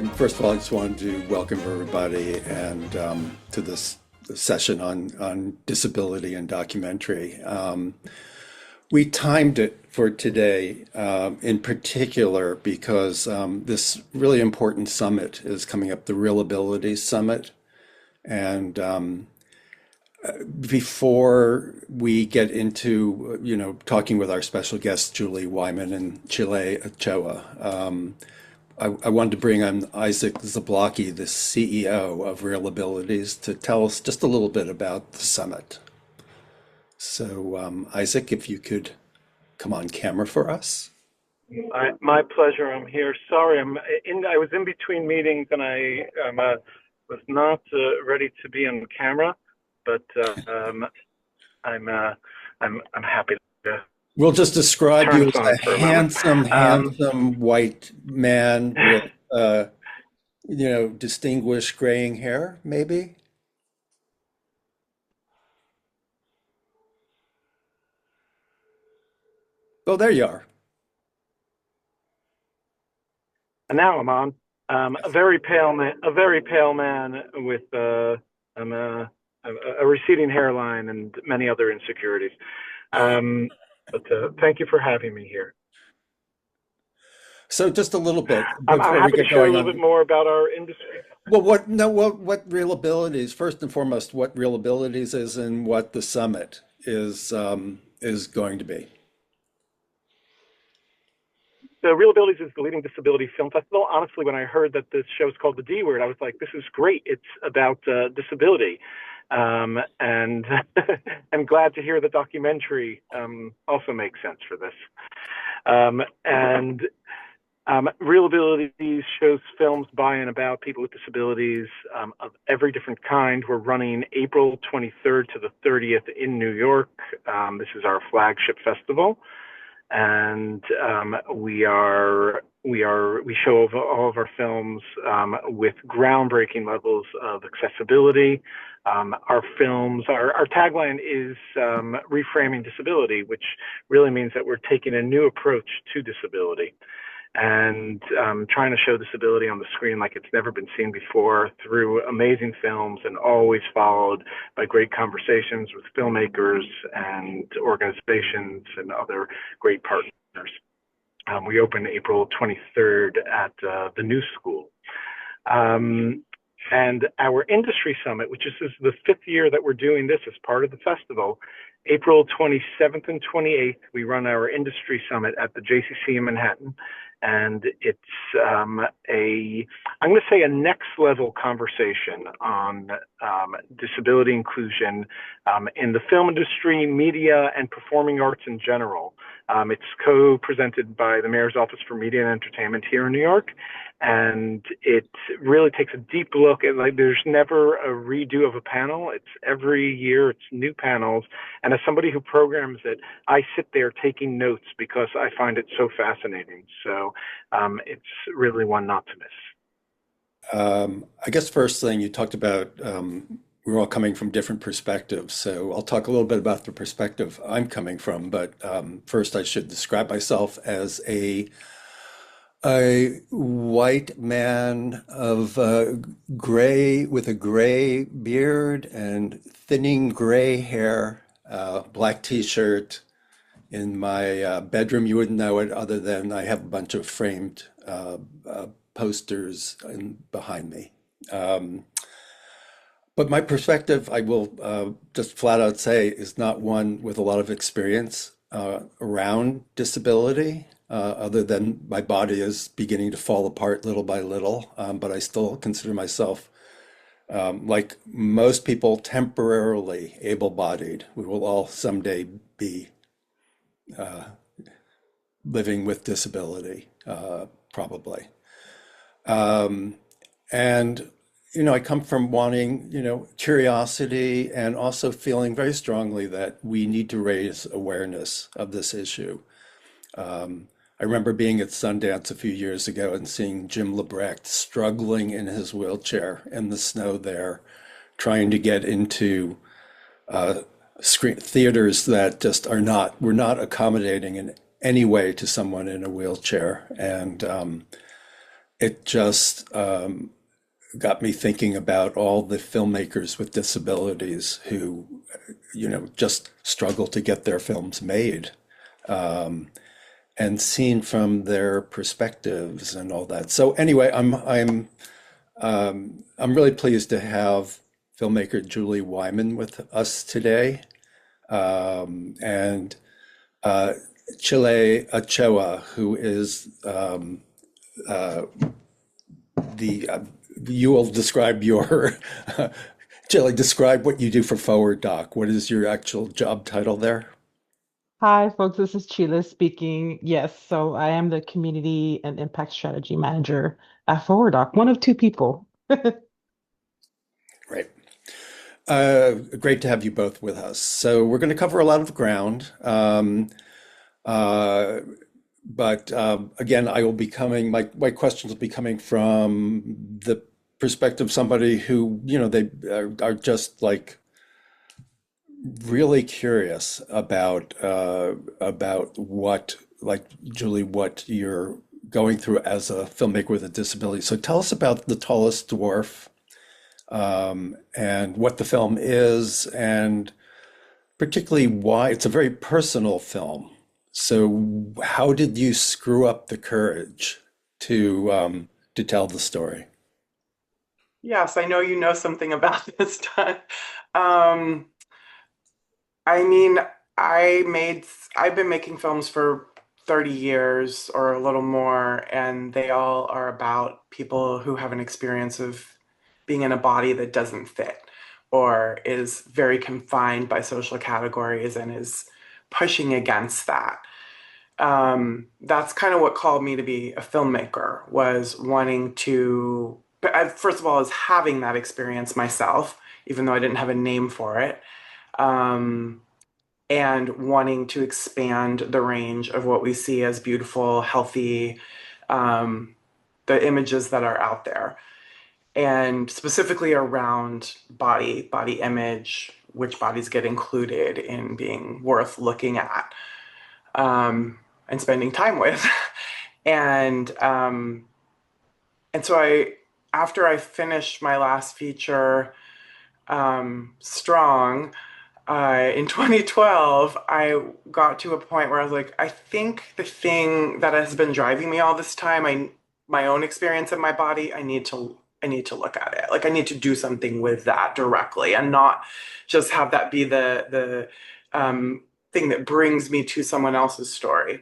And first of all, I just wanted to welcome everybody and to this session on disability and documentary. We timed it for today in particular because this really important summit is coming up, the ReelAbilities Summit. And before we get into, talking with our special guests, Julie Wyman and Chile Ochoa, I wanted to bring on Isaac Zablocki, the CEO of ReelAbilities, to tell us just a little bit about the summit. So, Isaac, if you could come on camera for us. My pleasure. I'm here. Sorry, I was in between meetings and I was not ready to be on camera, but I'm happy to. We'll just describe you as a handsome white man with, distinguished graying hair, maybe? Oh, there you are. And now I'm on. A very pale man with a receding hairline and many other insecurities. But thank you for having me here. So just a little bit I'm before we happy to get share a going little on. bit more about our industry. Well, what ReelAbilities, first and foremost, what ReelAbilities is and what the summit is going to be. So ReelAbilities is the leading disability film festival. Honestly, when I heard that this show is called The D Word, I was like, this is great. It's about disability. And I'm glad to hear the documentary also makes sense for this. ReelAbilities shows films by and about people with disabilities of every different kind. We're running April 23rd to the 30th in New York. This is our flagship festival. And we show all of our films with groundbreaking levels of accessibility. Our tagline is reframing disability, which really means that we're taking a new approach to disability and trying to show disability on the screen like it's never been seen before through amazing films, and always followed by great conversations with filmmakers and organizations and other great partners. We open April 23rd at the New School. And our industry summit, which is the fifth year that we're doing this as part of the festival, April 27th and 28th, we run our industry summit at the JCC in Manhattan. And it's I'm going to say a next level conversation on disability inclusion in the film industry, media, and performing arts in general. It's co-presented by the Mayor's Office for Media and Entertainment here in New York. And it really takes a deep look at, there's never a redo of a panel. It's every year, it's new panels. And as somebody who programs it, I sit there taking notes because I find it so fascinating. So it's really one not to miss. I guess first thing you talked about, we're all coming from different perspectives. So I'll talk a little bit about the perspective I'm coming from. But first, I should describe myself as a white man of gray, with a gray beard and thinning gray hair, black t-shirt. In my bedroom, you wouldn't know it other than I have a bunch of framed posters behind me. But my perspective, I will just flat out say, is not one with a lot of experience around disability. Other than my body is beginning to fall apart little by little, but I still consider myself, like most people, temporarily able-bodied. We will all someday be living with disability, probably. And, I come from wanting, curiosity, and also feeling very strongly that we need to raise awareness of this issue. I remember being at Sundance a few years ago and seeing Jim Lebrecht struggling in his wheelchair in the snow there, trying to get into theaters that just were not accommodating in any way to someone in a wheelchair. And it just got me thinking about all the filmmakers with disabilities who, just struggle to get their films made, and seen from their perspectives and all that. So anyway, I'm really pleased to have filmmaker Julie Wyman with us today, and uh, Chile Ochoa, who is the you will describe your Chile, describe what you do for FWD-DOC. What is your actual job title there? Hi, folks. This is Chile speaking. Yes, so I am the Community and Impact Strategy Manager at ForwardDoc, one of two people. Right. Great to have you both with us. So we're going to cover a lot of ground. Uh, but again, I will be coming, my questions will be coming from the perspective of somebody who, they are just like really curious about what, like Julie, what you're going through as a filmmaker with a disability. So tell us about The Tallest Dwarf, and what the film is, and particularly why it's a very personal film. So how did you screw up the courage to tell the story? Yes, I know you know something about this, Don. Um, I mean, I made I've been making films for 30 years or a little more, and they all are about people who have an experience of being in a body that doesn't fit or is very confined by social categories and is pushing against that. That's kind of what called me to be a filmmaker, was wanting to, first of all, is having that experience myself, even though I didn't have a name for it, um, and wanting to expand the range of what we see as beautiful, healthy, um, the images that are out there, and specifically around body image, which bodies get included in being worth looking at, and spending time with. And and so after I finished my last feature, Strong, in 2012, I got to a point where I was like, I think the thing that has been driving me all this time, my own experience of my body, I need to look at it. Like I need to do something with that directly and not just have that be the thing that brings me to someone else's story.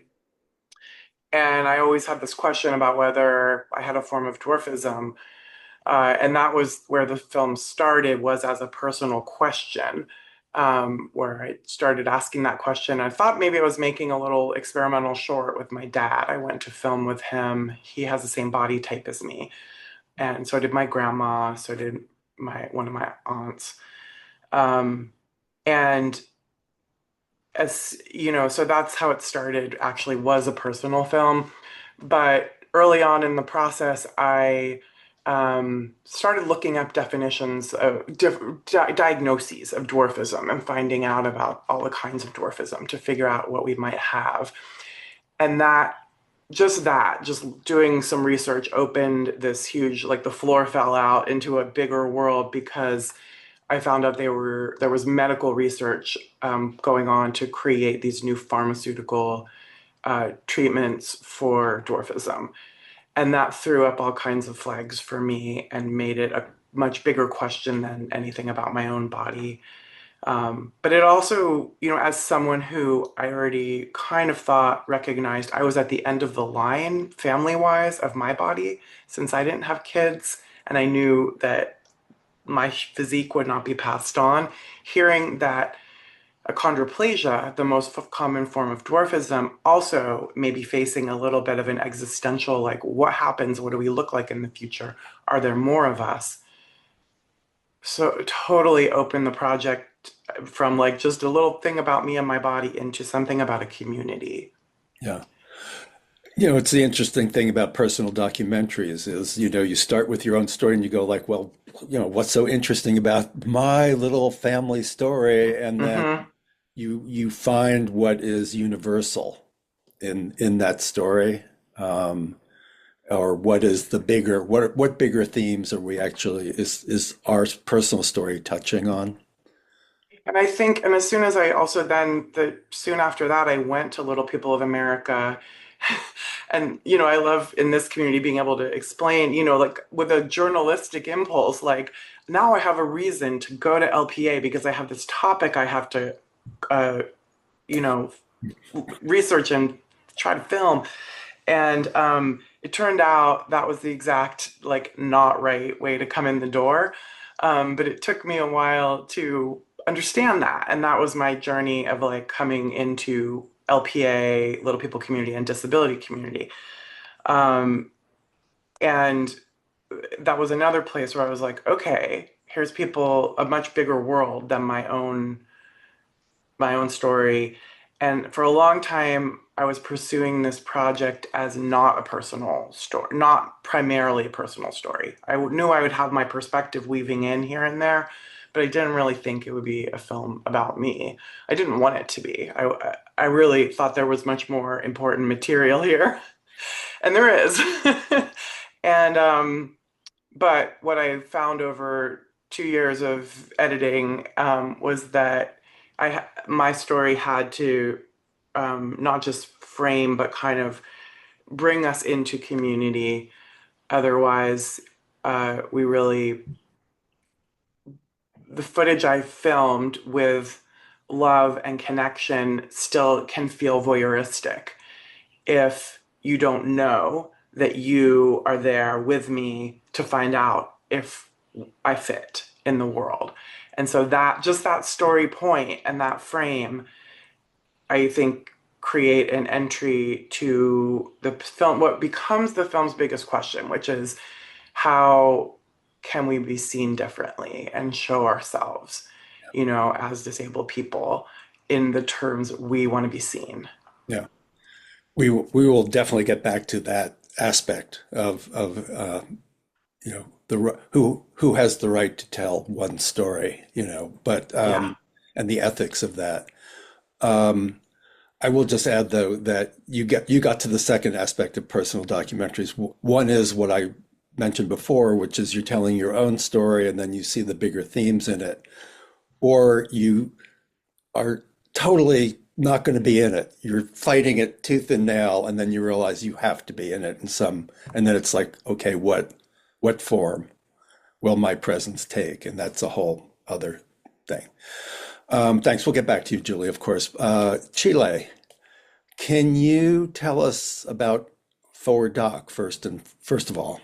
And I always had this question about whether I had a form of dwarfism. And that was where the film started, was as a personal question, where I started asking that question. I thought maybe I was making a little experimental short with my dad. I went to film with him. He has the same body type as me. And so did my grandma, so did my one of my aunts. Um, and as you know, so that's how it started, actually was a personal film. But early on in the process, I started looking up definitions of diagnoses of dwarfism and finding out about all the kinds of dwarfism to figure out what we might have. And just doing some research opened this huge, like the floor fell out into a bigger world, because I found out there was medical research going on to create these new pharmaceutical treatments for dwarfism. And that threw up all kinds of flags for me and made it a much bigger question than anything about my own body. But it also, as someone who I already kind of thought recognized I was at the end of the line family wise of my body, since I didn't have kids and I knew that my physique would not be passed on. Hearing that achondroplasia, the most common form of dwarfism, also may be facing a little bit of an existential, like, what happens? What do we look like in the future? Are there more of us? So it totally opened the project from like just a little thing about me and my body into something about a community. Yeah. It's the interesting thing about personal documentaries is, you start with your own story and you go like, well, what's so interesting about my little family story? And then Hmm. you find what is universal in that story. Um, Or what is the bigger, what bigger themes are we actually, is our personal story touching on? And I think, and as soon as I also then, soon after that, I went to Little People of America. And, I love in this community being able to explain, like with a journalistic impulse, like now I have a reason to go to LPA because I have this topic I have to, uh, you know, research and try to film. And it turned out that was the exact, like, not right way to come in the door. But it took me a while to understand that. And that was my journey of like coming into LPA, Little People Community, and Disability Community. Um, and that was another place where I was like, okay, here's people, a much bigger world than my own story. And for a long time, I was pursuing this project as not a personal story, not primarily a personal story. Knew I would have my perspective weaving in here and there, but I didn't really think it would be a film about me. I didn't want it to be. I really thought there was much more important material here, and there is. And but what I found over 2 years of editing was that my story had to not just frame, but kind of bring us into community. Otherwise, we really, the footage I filmed with love and connection still can feel voyeuristic if you don't know that you are there with me to find out if I fit in the world. And so that just that story point and that frame, I think, create an entry to the film, what becomes the film's biggest question, which is how can we be seen differently and show ourselves, as disabled people in the terms we want to be seen. Yeah. We will definitely get back to that aspect of who has the right to tell one story, but Yeah. and the ethics of that. Um, I will just add though that you got to the second aspect of personal documentaries. One is what I mentioned before, which is you're telling your own story and then you see the bigger themes in it, or you are totally not going to be in it. You're fighting it tooth and nail, and then you realize you have to be in it in some, and then it's like, okay, what form will my presence take? And that's a whole other thing. Thanks. We'll get back to you, Julie, of course. Chile, can you tell us about FWD-DOC first of all,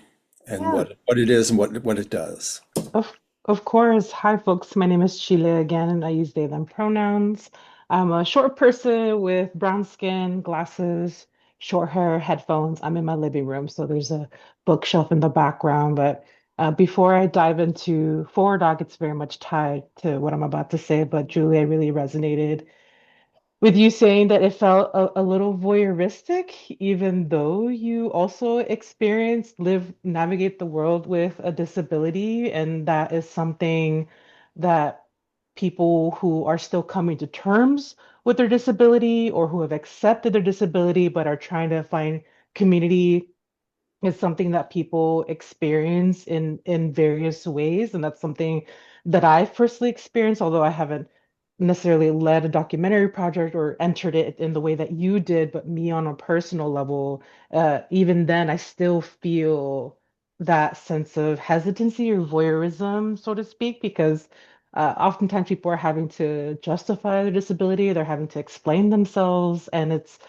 and Yeah, what it is and what it does? of of course. Hi, folks. My name is Chile again, and I use they, them pronouns. I'm a short person with brown skin, glasses, short hair, headphones. I'm in my living room, so there's a bookshelf in the background. But before I dive into Forward Doc, it's very much tied to what I'm about to say. But Julie, I really resonated with you saying that it felt a little voyeuristic, even though you also navigate the world with a disability. And that is something that people who are still coming to terms with their disability or who have accepted their disability but are trying to find community is something that people experience in various ways, and that's something that I've personally experienced, although I haven't necessarily led a documentary project or entered it in the way that you did, but me on a personal level, even then I still feel that sense of hesitancy or voyeurism, so to speak, because oftentimes people are having to justify their disability, they're having to explain themselves, and it's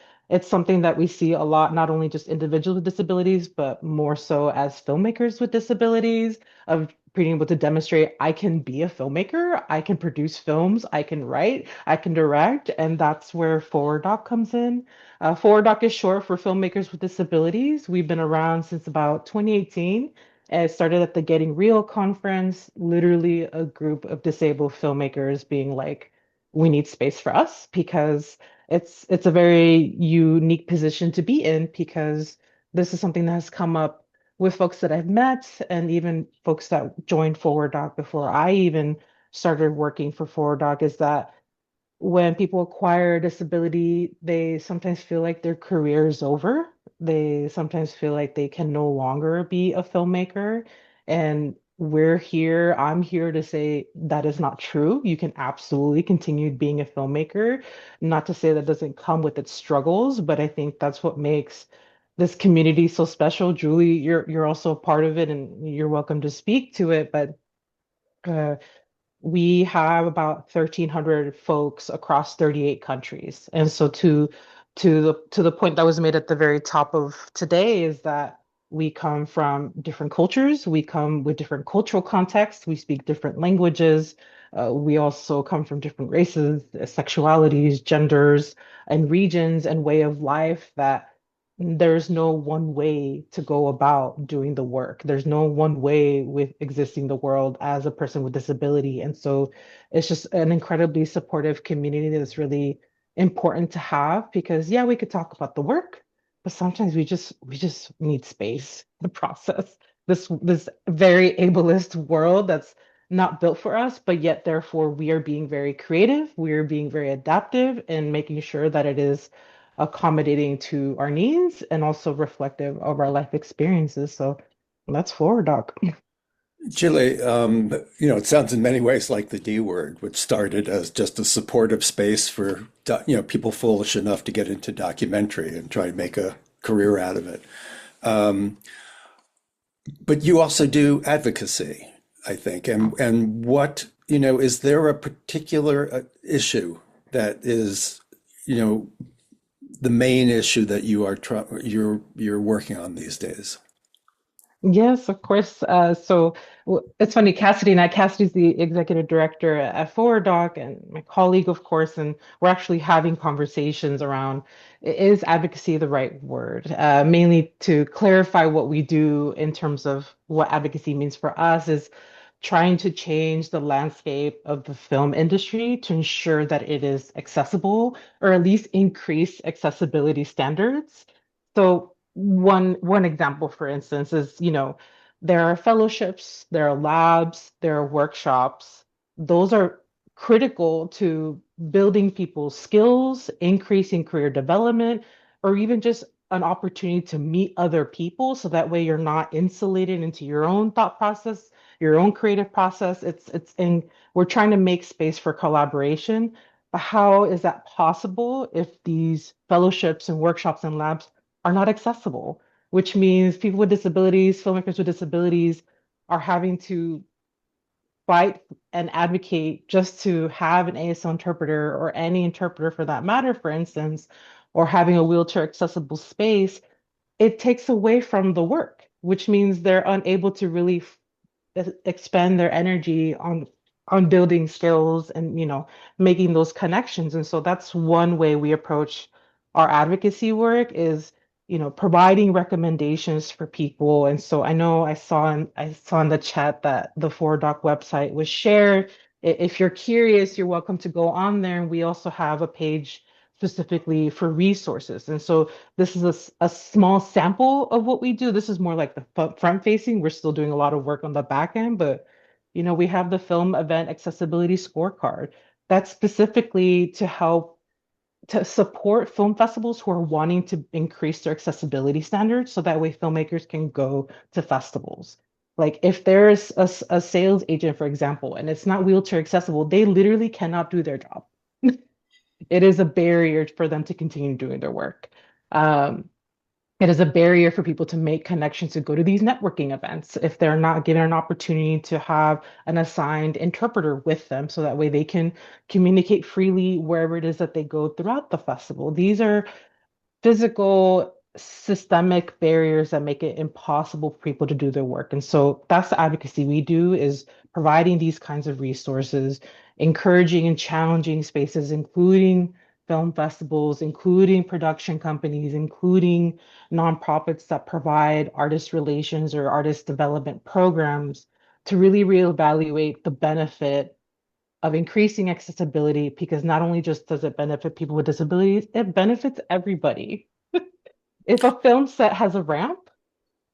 something that we see a lot, not only just individuals with disabilities, but more so as filmmakers with disabilities, of being able to demonstrate I can be a filmmaker, I can produce films, I can write, I can direct, and that's where Forward Doc comes in. Forward Doc is short for Filmmakers with Disabilities. We've been around since about 2018. And it started at the Getting Real conference, literally a group of disabled filmmakers being like, we need space for us because it's a very unique position to be in because this is something that has come up with folks that I've met and even folks that joined Forward Doc before I even started working for Forward Doc is that when people acquire a disability, they sometimes feel like their career is over. they sometimes feel like they can no longer be a filmmaker. And I'm here to say that is not true. You can absolutely continue being a filmmaker. Not to say that doesn't come with its struggles, but I think that's what makes this community so special. Julie, you're also a part of it and you're welcome to speak to it. But uh, we have about 1,300 folks across 38 countries. And so to the point that was made at the very top of today is that we come from different cultures, we come with different cultural contexts, we speak different languages, we also come from different races, sexualities, genders, and regions and way of life that there's no one way to go about doing the work. There's no one way with existing the world as a person with disability. And so it's just an incredibly supportive community that's really important to have because yeah, we could talk about the work, but sometimes we just need space to process this very ableist world that's not built for us, but yet therefore we are being very creative, we are being very adaptive and making sure that it is accommodating to our needs and also reflective of our life experiences. So that's forward, Doc. Chile, it sounds in many ways like the D word, which started as just a supportive space for, people foolish enough to get into documentary and try to make a career out of it. Um, but you also do advocacy, I think. And is there a particular issue that is, you know, the main issue that you're working on these days? Yes, of course. It's funny, Cassidy's the executive director at FWD-DOC and my colleague, of course, and we're actually having conversations around is advocacy the right word? Mainly to clarify what we do in terms of what advocacy means for us is trying to change the landscape of the film industry to ensure that it is accessible or at least increase accessibility standards. So one example, for instance, is, there are fellowships, there are labs, there are workshops. Those are critical to building people's skills, increasing career development, or even just an opportunity to meet other people. So that way you're not insulated into your own thought process, your own creative process. We're trying to make space for collaboration. But how is that possible if these fellowships and workshops and labs are not accessible, which means people with disabilities, filmmakers with disabilities are having to fight and advocate just to have an ASL interpreter or any interpreter for that matter, for instance, or having a wheelchair accessible space. It takes away from the work, which means they're unable to really expend their energy on building skills and making those connections. And so that's one way we approach our advocacy work is providing recommendations for people. And so I know I saw in the chat that the 4doc website was shared. If you're curious, you're welcome to go on there, and we also have a page specifically for resources. And so this is a small sample of what we do. This is more like the front facing. We're still doing a lot of work on the back end, but we have the film event accessibility scorecard that's specifically to help to support film festivals who are wanting to increase their accessibility standards so that way filmmakers can go to festivals. Like if there's a sales agent, for example, and it's not wheelchair accessible, they literally cannot do their job. It is a barrier for them to continue doing their work. Um, it is a barrier for people to make connections to go to these networking events if they're not given an opportunity to have an assigned interpreter with them so that way they can communicate freely wherever it is that they go throughout the festival. These are physical systemic barriers that make it impossible for people to do their work. And so that's the advocacy we do is providing these kinds of resources, encouraging and challenging spaces, including film festivals, including production companies, including nonprofits that provide artist relations or artist development programs to really reevaluate the benefit of increasing accessibility because not only just does it benefit people with disabilities, it benefits everybody. If a film set has a ramp,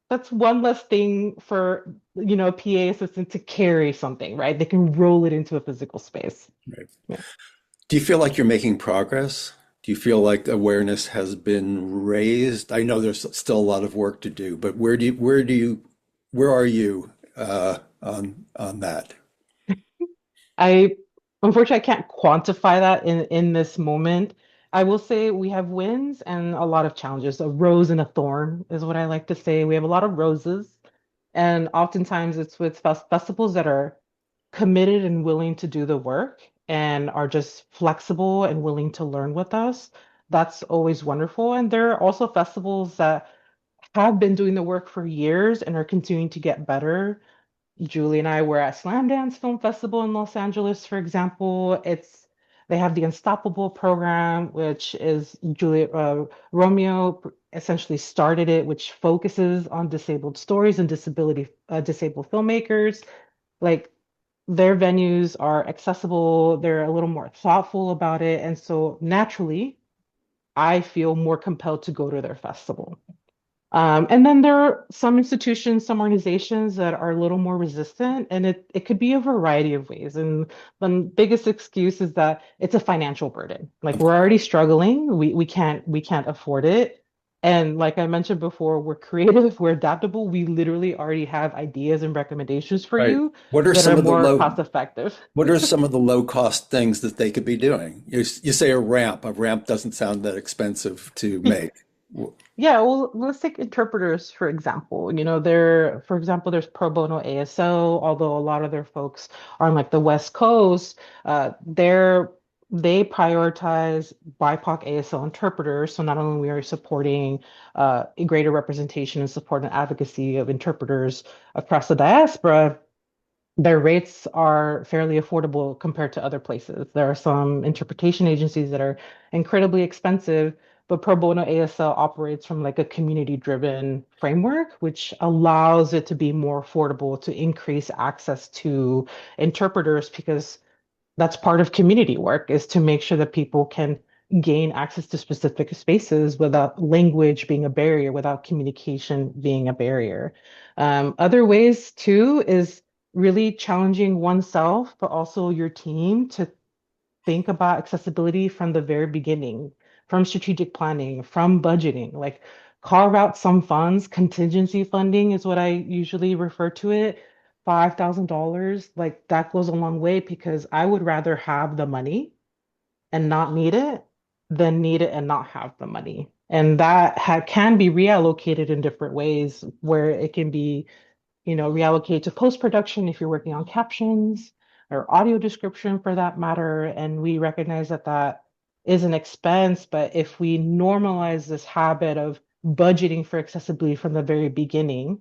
that's one less thing for, a PA assistant to carry something, right? They can roll it into a physical space. Right. Yeah. Do you feel like you're making progress? Do you feel like awareness has been raised? I know there's still a lot of work to do, but where are you on that? I unfortunately I can't quantify that in this moment. I will say we have wins and a lot of challenges. A rose and a thorn is what I like to say. We have a lot of roses, and oftentimes it's with festivals that are committed and willing to do the work and are just flexible and willing to learn with us. That's always wonderful. And there are also festivals that have been doing the work for years and are continuing to get better. Julie and I were at Slam Dance Film Festival in Los Angeles, for example. They have the Unstoppable program, which is Romeo essentially started it, which focuses on disabled stories and disabled filmmakers. Like their venues are accessible, they're a little more thoughtful about it, and so naturally, I feel more compelled to go to their festival. And then there are some institutions, some organizations that are a little more resistant, and it could be a variety of ways. And the biggest excuse is that it's a financial burden. Like we're already struggling, we can't afford it. And like I mentioned before, we're creative, we're adaptable. We literally already have ideas and recommendations for Right. you that are more cost effective. What are some of the low cost things that they could be doing? You say a ramp. A ramp doesn't sound that expensive to make. Yeah, well, let's take interpreters, for example. For example, there's pro bono ASO, although a lot of their folks are on like the West Coast, they prioritize BIPOC ASL interpreters. So not only we are supporting a greater representation and support and advocacy of interpreters across the diaspora, their rates are fairly affordable compared to other places. There are some interpretation agencies that are incredibly expensive, but pro bono ASL operates from like a community-driven framework, which allows it to be more affordable to increase access to interpreters because that's part of community work is to make sure that people can gain access to specific spaces without language being a barrier, without communication being a barrier. Other ways too is really challenging oneself, but also your team to think about accessibility from the very beginning, from strategic planning, from budgeting, like carve out some funds. Contingency funding is what I usually refer to it. $5,000, like that goes a long way because I would rather have the money and not need it than need it and not have the money. And that can be reallocated in different ways where it can be reallocate to post-production if you're working on captions or audio description for that matter. And we recognize that that is an expense, but if we normalize this habit of budgeting for accessibility from the very beginning,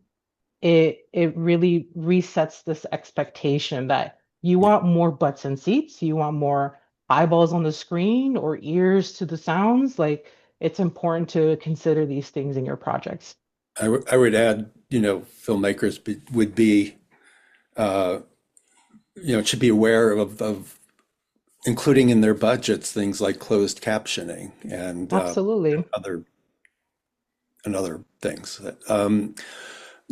it really resets this expectation that you want more butts and seats, you want more eyeballs on the screen or ears to the sounds. Like it's important to consider these things in your projects. I would add, filmmakers would be, uh, should be aware of including in their budgets things like closed captioning Absolutely. other and other things.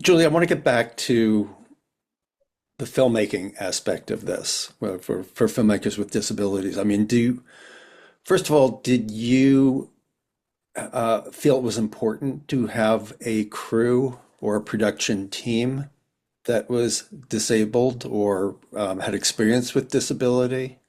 Julie, I want to get back to the filmmaking aspect of this for filmmakers with disabilities. I mean, first of all, did you feel it was important to have a crew or a production team that was disabled or had experience with disability?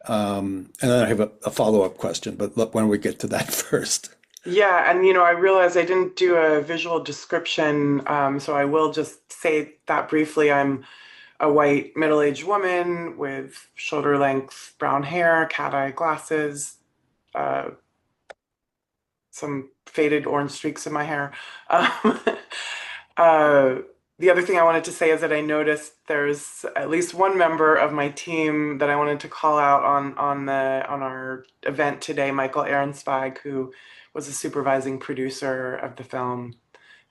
And then I have a follow-up question, but why don't we get to that first? Yeah, and I realized I didn't do a visual description, so I will just say that briefly. I'm a white middle-aged woman with shoulder-length brown hair, cat-eye glasses, uh, some faded orange streaks in my hair. Um, uh, the other thing I wanted to say is that I noticed there's at least one member of my team that I wanted to call out on our event today, Michael Ahrensweig, who was a supervising producer of the film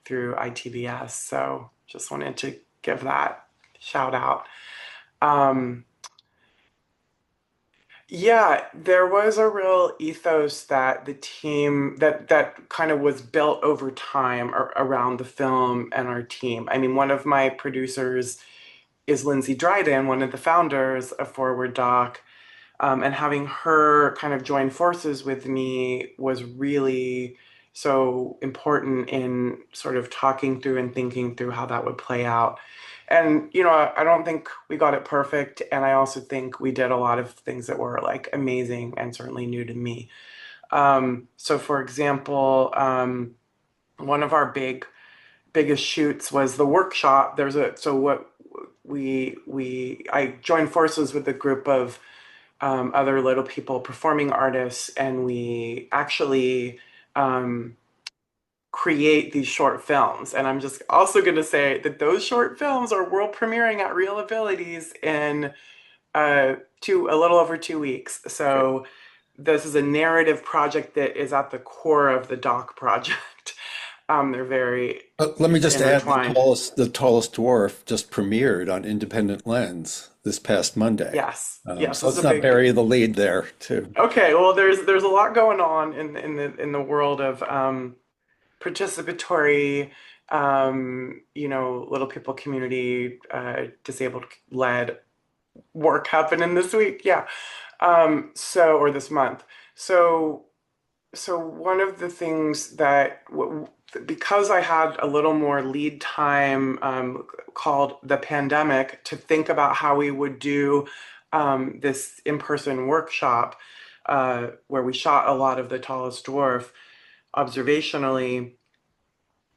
through ITBS. So just wanted to give that shout out. Um, Yeah, there was a real ethos that the team that kind of was built over time around the film and our team. I mean, one of my producers is Lindsay Dryden, one of the founders of Forward Doc. And having her kind of join forces with me was really so important in sort of talking through and thinking through how that would play out. And, I don't think we got it perfect. And I also think we did a lot of things that were like amazing and certainly new to me. So for example, one of our biggest shoots was the workshop. So what I joined forces with a group of other little people, performing artists, and we actually um, create these short films. And I'm just also going to say that those short films are world premiering at Real Abilities in a little over 2 weeks. Great. So this is a narrative project that is at the core of the doc project. They're very Let me just add, intertwined. the tallest dwarf just premiered on Independent Lens this past Monday. Yes, yes, So this is let's a not big. bury the lead there, too. Okay, well, there's a lot going on in the world of participatory, little people community, disabled led work happening this week. Yeah. Or this month. So, so one of the things because I had a little more lead time, called the pandemic to think about how we would do this in-person workshop, where we shot a lot of the tallest dwarf observationally.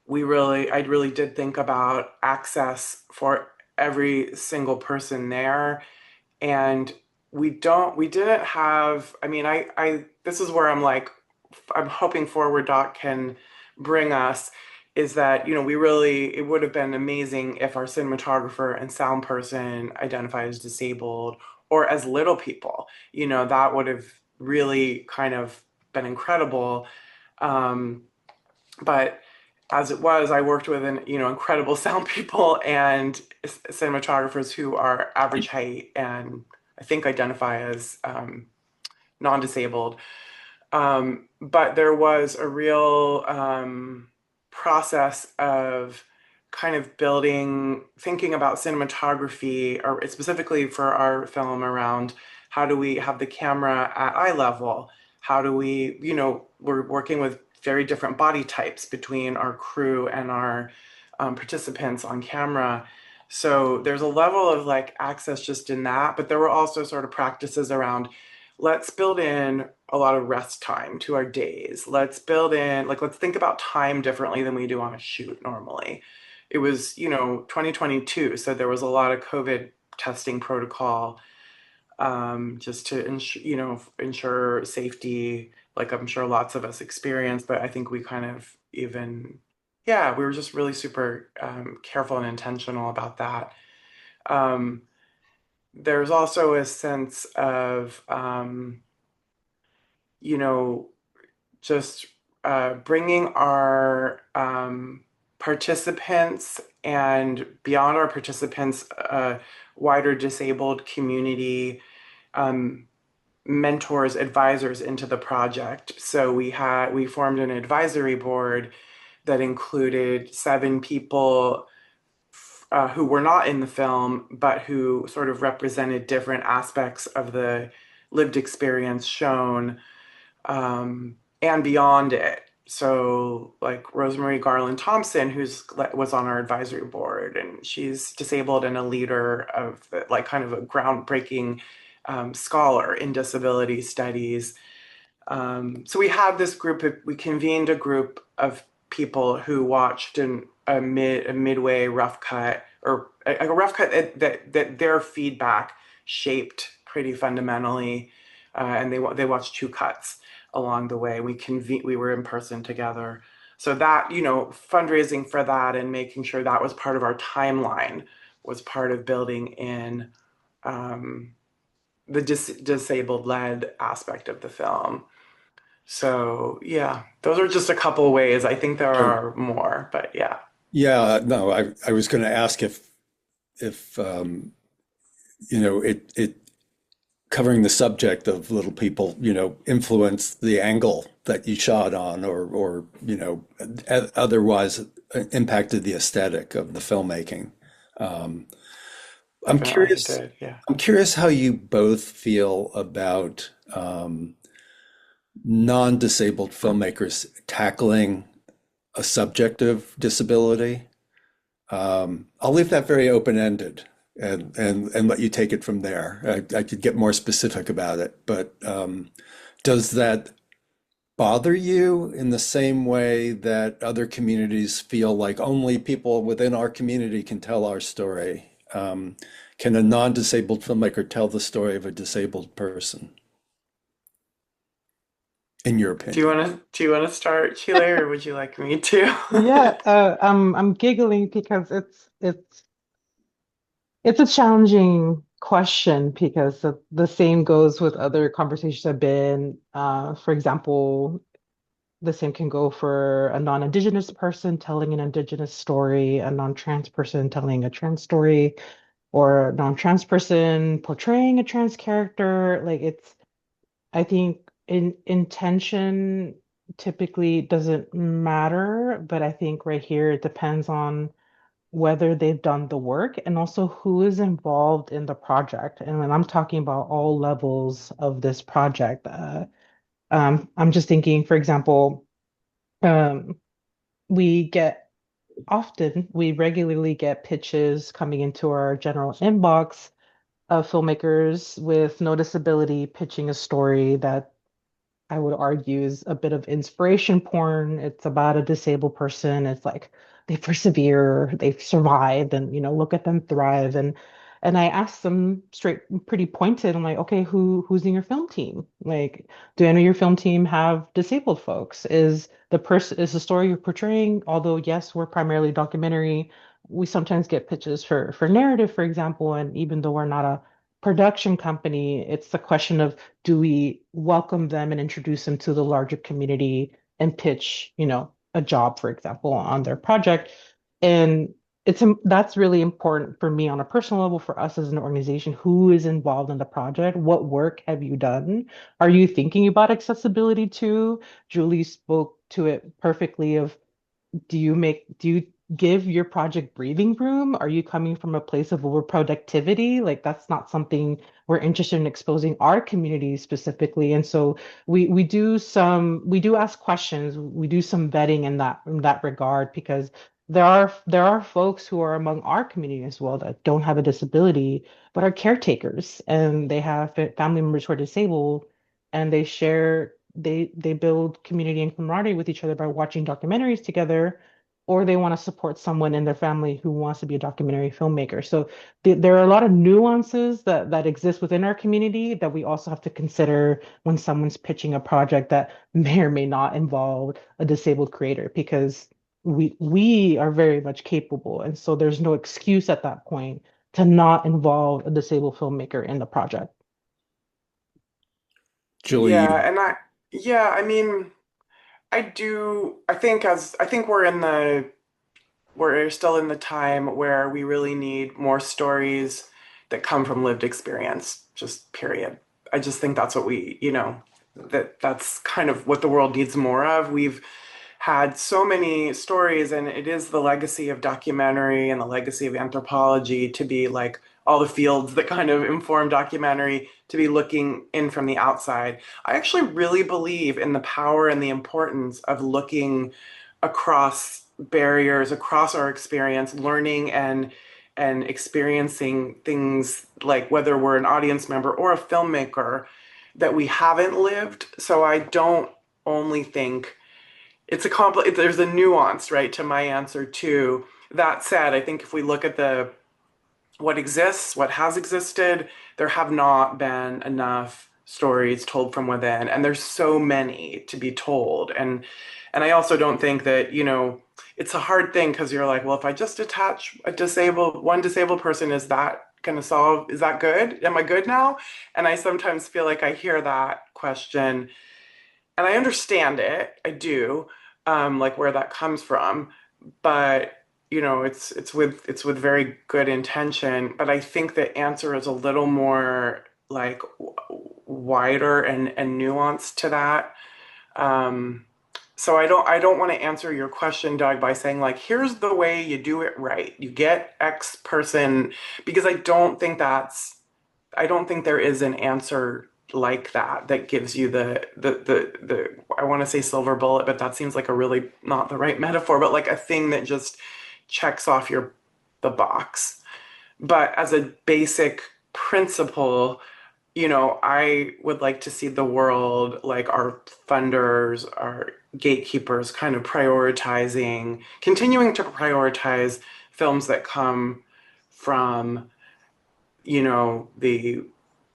I really did think about access for every single person there. And we didn't have, I mean, this is where I'm like, I'm hoping Forward Doc can bring us, is that, it would have been amazing if our cinematographer and sound person identify as disabled or as little people. That would have really kind of been incredible. Um, but as it was, I worked with incredible sound people and cinematographers who are average height and I think identify as non-disabled. But there was a real process of kind of thinking about cinematography, or specifically for our film, around how do we have the camera at eye level? How do we're working with very different body types between our crew and our participants on camera. So there's a level of like access just in that, but there were also sort of practices around, let's build in a lot of rest time to our days. Let's think about time differently than we do on a shoot normally. It was, 2022, so there was a lot of COVID testing protocol, just to ensure safety, like I'm sure lots of us experienced, but I think we kind of yeah, we were just really super careful and intentional about that. Um, there's also a sense of, you know, just bringing our participants and beyond our participants, wider disabled community, um, mentors, advisors into the project. So we formed an advisory board that included 7 people who were not in the film, but who sort of represented different aspects of the lived experience shown, and beyond it. So, like Rosemary Garland Thompson, was on our advisory board, and she's disabled and a leader of like kind of a groundbreaking scholar in disability studies. So we convened a group of people who watched a midway rough cut, or a rough cut that their feedback shaped pretty fundamentally, and they watched 2 cuts along the way. We were in person together, so that fundraising for that and making sure that was part of our timeline was part of building in um, the disabled led aspect of the film. So yeah, those are just a couple ways. I think there Oh, are more, but yeah. yeah, no, I was going to ask if it covering the subject of little people, influenced the angle that you shot on, or otherwise impacted the aesthetic of the filmmaking. Um, I'm Definitely he curious. did. Yeah. I'm curious how you both feel about non-disabled filmmakers tackling a subject of disability. I'll leave that very open-ended and let you take it from there. I could get more specific about it, but does that bother you in the same way that other communities feel like only people within our community can tell our story? Can a non-disabled filmmaker tell the story of a disabled person, in your opinion? Do you want to start, Chile, or would you like me to? Yeah, I'm giggling because it's a challenging question because the same goes with other conversations I've been. For example, the same can go for a non-Indigenous person telling an Indigenous story, a non-trans person telling a trans story, or a non-trans person portraying a trans character. Like I think intention typically doesn't matter, but I think right here it depends on whether they've done the work and also who is involved in the project. And when I'm talking about all levels of this project, I'm just thinking, for example, um, we get we regularly get pitches coming into our general inbox of filmmakers with no disability pitching a story that I would argue is a bit of inspiration porn. It's about a disabled person. It's like they persevere, they've survived, and look at them thrive. And I asked them straight, pretty pointed. I'm like, okay, who's in your film team? Like, do any of your film team have disabled folks? Is the story you're portraying? Although yes, we're primarily documentary, we sometimes get pitches for narrative, for example. And even though we're not a production company, it's the question of do we welcome them and introduce them to the larger community and pitch, a job, for example, on their project. And that's really important for me on a personal level, for us as an organization. Who is involved in the project? What work have you done? Are you thinking about accessibility too? Julie spoke to it perfectly of do you give your project breathing room? Are you coming from a place of overproductivity? Like that's not something we're interested in exposing our community specifically. And so we do ask questions, we do some vetting in that regard, because there are folks who are among our community as well that don't have a disability but are caretakers, and they have family members who are disabled, and they build community and camaraderie with each other by watching documentaries together, or they want to support someone in their family who wants to be a documentary filmmaker. So there are a lot of nuances that exist within our community that we also have to consider when someone's pitching a project that may or may not involve a disabled creator, because we are very much capable, and so there's no excuse at that point to not involve a disabled filmmaker in the project. Julie, Yeah, you, I mean, I think we're still in the time where we really need more stories that come from lived experience, just period. I just think that's what that's kind of what the world needs more of. We've had so many stories, and it is the legacy of documentary and the legacy of anthropology to be like all the fields that kind of inform documentary to be looking in from the outside. I actually really believe in the power and the importance of looking across barriers, across our experience, learning and experiencing things, like whether we're an audience member or a filmmaker, that we haven't lived. So I don't only think there's a nuance, right, to my answer too. That said, I think if we look at the what exists, what has existed, there have not been enough stories told from within, and there's so many to be told. And I also don't think that, it's a hard thing because you're like, well, if I just attach one disabled person, is that going to solve, is that good? Am I good now? And I sometimes feel like I hear that question, and I understand it. I do, like where that comes from, but it's with very good intention. But I think the answer is a little more like wider and nuanced to that. Um, So I don't want to answer your question, Doug, by saying like, here's the way you do it right. You get X person, because I don't think there is an answer like that that gives you the I want to say silver bullet, but that seems like a really not the right metaphor, but like a thing that just checks off the box. But as a basic principle, I would like to see the world, like our funders, our gatekeepers, kind of continuing to prioritize films that come from, the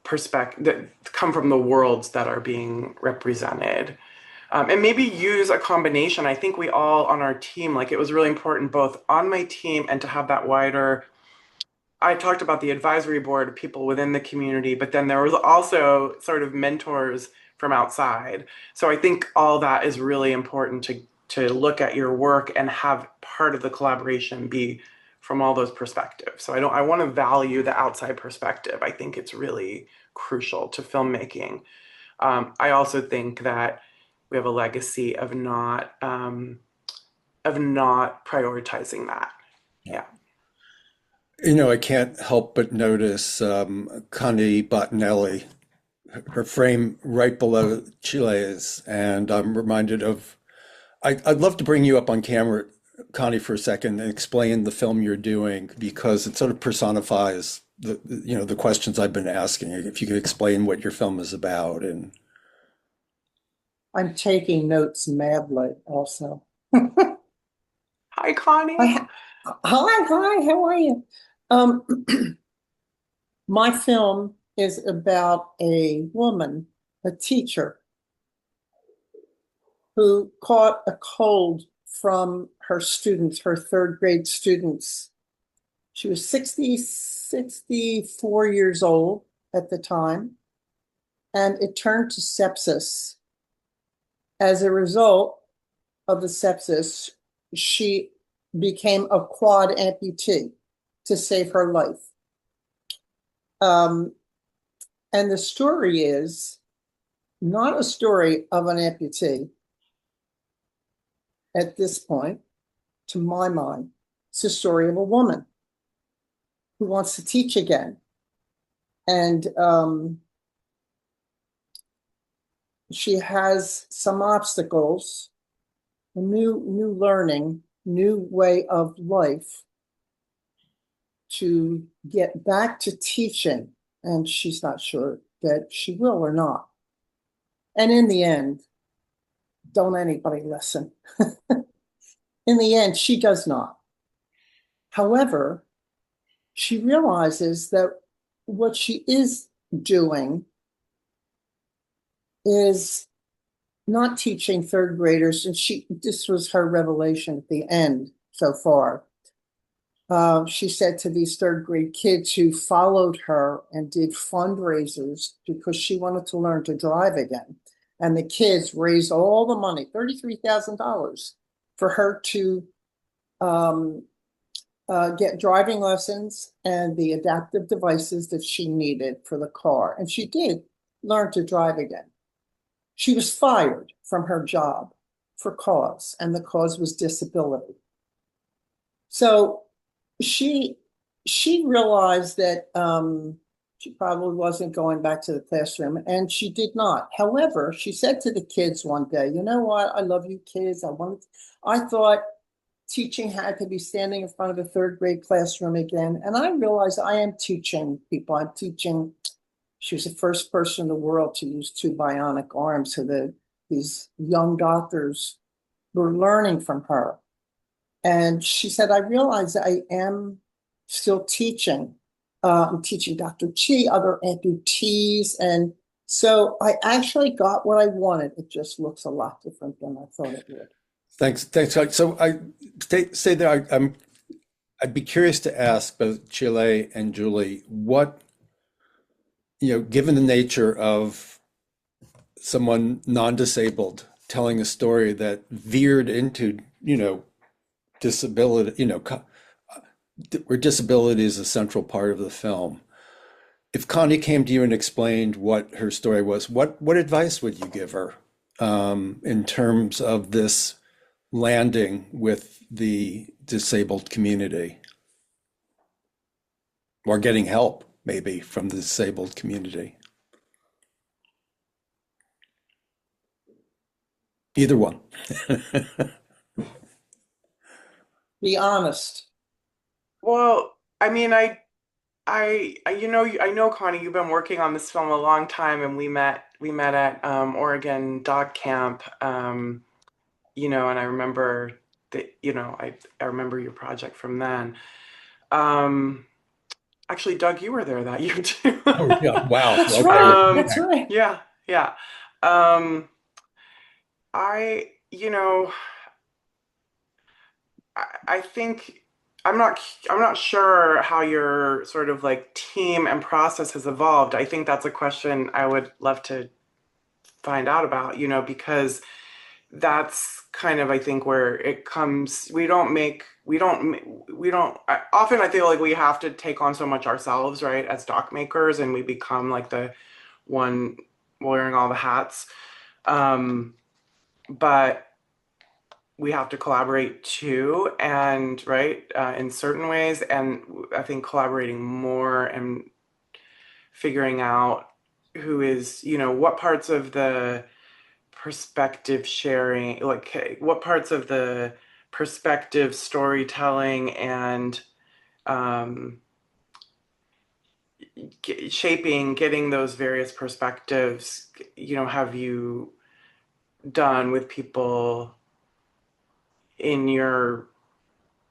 perspective that come from the worlds that are being represented. And maybe use a combination. I think we all on our team, like it was really important both on my team and to have that wider. I talked about the advisory board, people within the community, but then there was also sort of mentors from outside. So I think all that is really important to look at your work and have part of the collaboration be from all those perspectives. So I want to value the outside perspective. I think it's really crucial to filmmaking. I also think that we have a legacy of not prioritizing that. Yeah. I can't help but notice Connie Bottinelli, her frame right below Chile's, and I'm reminded of. I'd love to bring you up on camera, Connie, for a second and explain the film you're doing because it sort of personifies the questions I've been asking. If you could explain what your film is about, and I'm taking notes madly also. Hi, Connie. Hi, how are you? My film is about a woman, a teacher, who caught a cold from her students, her third grade students. She was 64 years old at the time, and it turned to sepsis. As a result of the sepsis, she became a quad amputee to save her life. And the story is not a story of an amputee at this point, to my mind. It's a story of a woman who wants to teach again. And she has some obstacles, a new learning, new way of life to get back to teaching, and she's not sure that she will or not. And in the end, don't anybody listen. In the end, she does not. However, she realizes that what she is doing is not teaching third graders, and this was her revelation at the end so far. She said to these third grade kids who followed her and did fundraisers because she wanted to learn to drive again. And the kids raised all the money, $33,000, for her to get driving lessons and the adaptive devices that she needed for the car. And she did learn to drive again. She was fired from her job for cause, and the cause was disability. So she realized that she probably wasn't going back to the classroom, and she did not. However, she said to the kids one day, "You know what? I love you kids. I thought teaching had to be standing in front of a third grade classroom again. And I realized I am teaching people. I'm teaching." She was the first person in the world to use 2 bionic arms, so these young doctors were learning from her. And she said, "I realize I am still teaching. I'm teaching Dr. Chi, other amputees." And so I actually got what I wanted. It just looks a lot different than I thought it would. Thanks. So I say that I'd be curious to ask both Chile and Julie, what, given the nature of someone non-disabled telling a story that veered into, disability, where disability is a central part of the film. If Connie came to you and explained what her story was, what advice would you give her? in terms of this landing with the disabled community, or getting help maybe from the disabled community? Either one. Be honest. Well, I mean, I know, Connie, you've been working on this film a long time, and we met at Oregon Dog Camp, and I remember that, I remember your project from then. Um, Actually, Doug, you were there that year too. Oh, yeah. Wow. That's Okay. right. Um, That's right. yeah, yeah. Um, I, you know, I think I'm not sure how your sort of like team and process has evolved. I think that's a question I would love to find out about, because that's kind of, I think, where it comes. Often I feel like we have to take on so much ourselves, right, as doc makers, and we become like the one wearing all the hats. But we have to collaborate too, and right, in certain ways, and I think collaborating more and figuring out who is, what parts of the perspective sharing, like what parts of the perspective storytelling and um, getting those various perspectives, have you done with people in your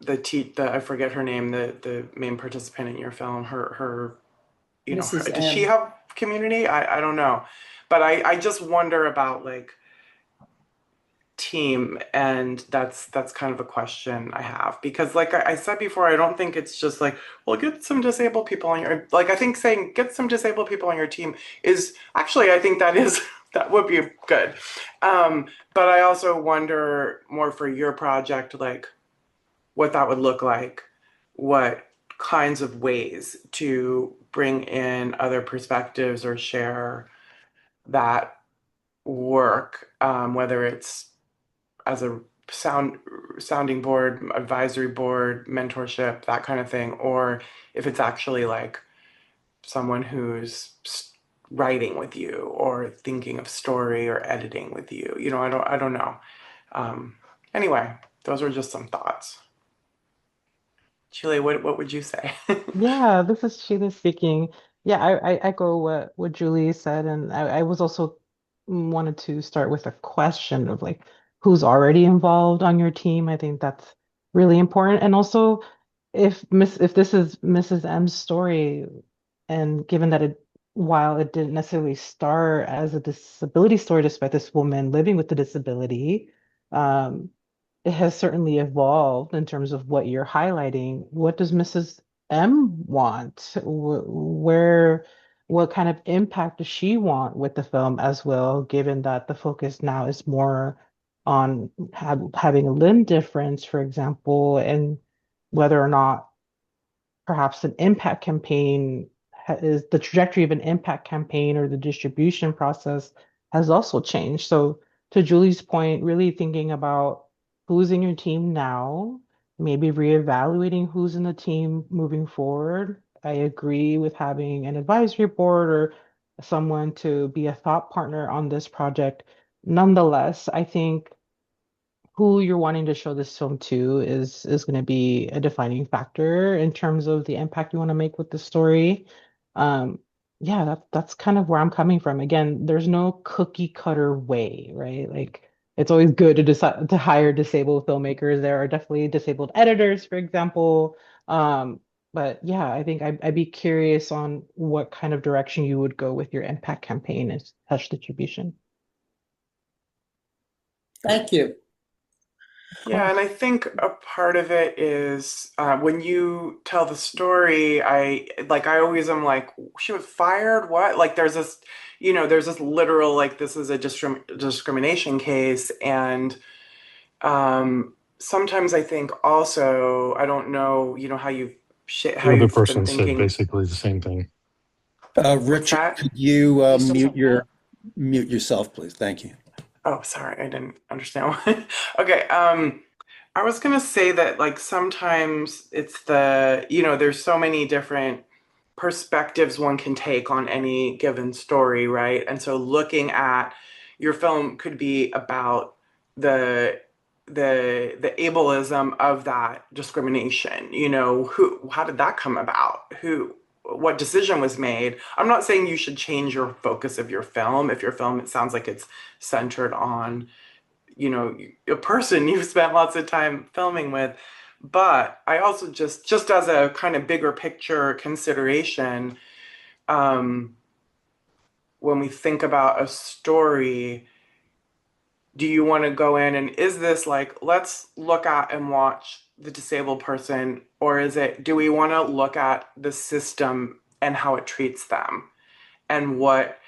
the I forget her name, the main participant in your film, her Mrs. does she M. have community? I don't know, but I just wonder about like team, and that's kind of a question I have, because like I said before, I don't think it's just like, well, get some disabled people on your, like, I think saying get some disabled people on your team is actually, I think that is that would be good. But I also wonder more for your project, like what that would look like, what kinds of ways to bring in other perspectives or share that work, whether it's as a sounding board, advisory board, mentorship, that kind of thing, or if it's actually like someone who's writing with you or thinking of story or editing with you. I don't know. Um, anyway, those are just some thoughts. Chile, what would you say? Yeah, this is Sheila speaking. Yeah, I echo what Julie said, and I was also wanted to start with a question of like who's already involved on your team. I think that's really important, and also if this is Mrs. M's story, and given that while it didn't necessarily start as a disability story, despite this woman living with the disability, um, it has certainly evolved in terms of what you're highlighting. What does Mrs. M want? What kind of impact does she want with the film as well, given that the focus now is more on having a limb difference, for example, and whether or not perhaps an impact campaign is the trajectory of an impact campaign or the distribution process has also changed. So to Julie's point, really thinking about who's in your team now, maybe reevaluating who's in the team moving forward. I agree with having an advisory board or someone to be a thought partner on this project. Nonetheless, I think who you're wanting to show this film to is going to be a defining factor in terms of the impact you want to make with the story. Um, yeah, that's kind of where I'm coming from. Again, there's no cookie cutter way, right? Like it's always good to decide to hire disabled filmmakers. There are definitely disabled editors, for example. But yeah, I think I'd be curious on what kind of direction you would go with your impact campaign and such distribution. Thank you. Of Yeah, and I course. think a part of it is when you tell the story, I always am like, she was fired? What? Like there's this literal, like, this is a discrimination case. And sometimes I think also, I don't know, how The other you've been person said thinking. basically the same thing. What's Richard, that? could you You still talking? mute yourself, please? Thank you. Oh, sorry, I didn't understand. Okay, I was gonna say that like sometimes it's there's so many different perspectives one can take on any given story, right? And so looking at your film could be about the the ableism of that discrimination. How did that come about? What decision was made? I'm not saying you should change your focus of your film. If your film, it sounds like it's centered on a person you've spent lots of time filming with. But I also just as a kind of bigger picture consideration, um, when we think about a story, do you want to go in and is this like, let's look at and watch the disabled person, or do we want to look at the system and how it treats them? And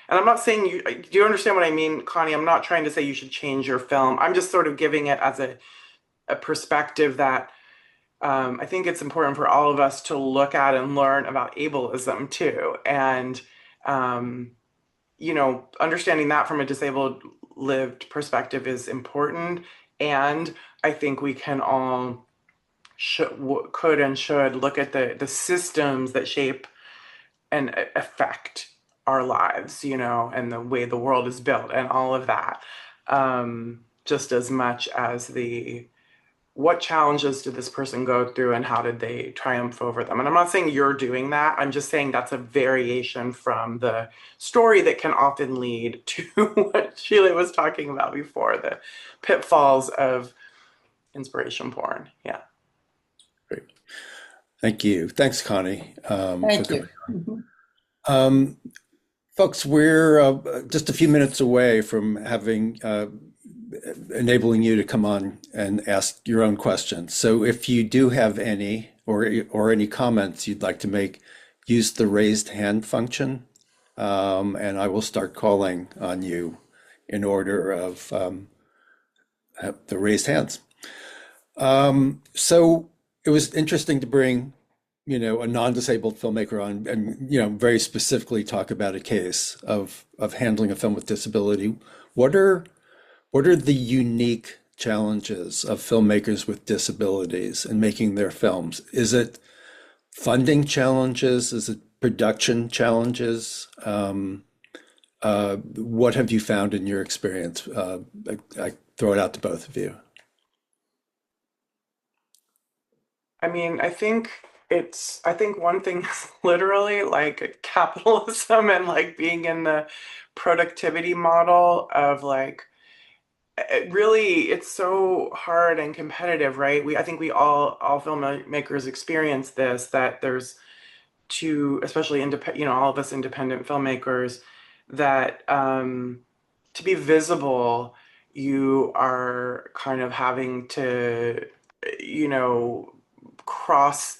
I'm not saying do you understand what I mean, Connie? I'm not trying to say you should change your film. I'm just sort of giving it as a perspective that I think it's important for all of us to look at and learn about ableism too. And, um, understanding that from a disabled lived perspective is important. And I think we can all could and should look at the systems that shape and affect our lives, and the way the world is built and all of that. Just as much as what challenges did this person go through and how did they triumph over them? And I'm not saying you're doing that. I'm just saying that's a variation from the story that can often lead to what Sheila was talking about before, the pitfalls of inspiration porn. Yeah. Great. Thank you. Thanks, Connie, for Thank coming. you. Mhm. Um, Folks, we're just a few minutes away from enabling you to come on and ask your own questions. So if you do have any or any comments you'd like to make, use the raised hand function, and I will start calling on you in order of the raised hands. So it was interesting to bring, a non-disabled filmmaker on and, very specifically talk about a case of handling a film with disability. What are what are the unique challenges of filmmakers with disabilities in making their films? Is it funding challenges? Is it production challenges? What have you found in your experience? I throw it out to both of you. I mean, I think one thing is literally like capitalism and like being in the productivity model of like, really, it's so hard and competitive, right? I think we all filmmakers experience this, that there's especially independent, all of us independent filmmakers, that to be visible, you are kind of having to, you know, cross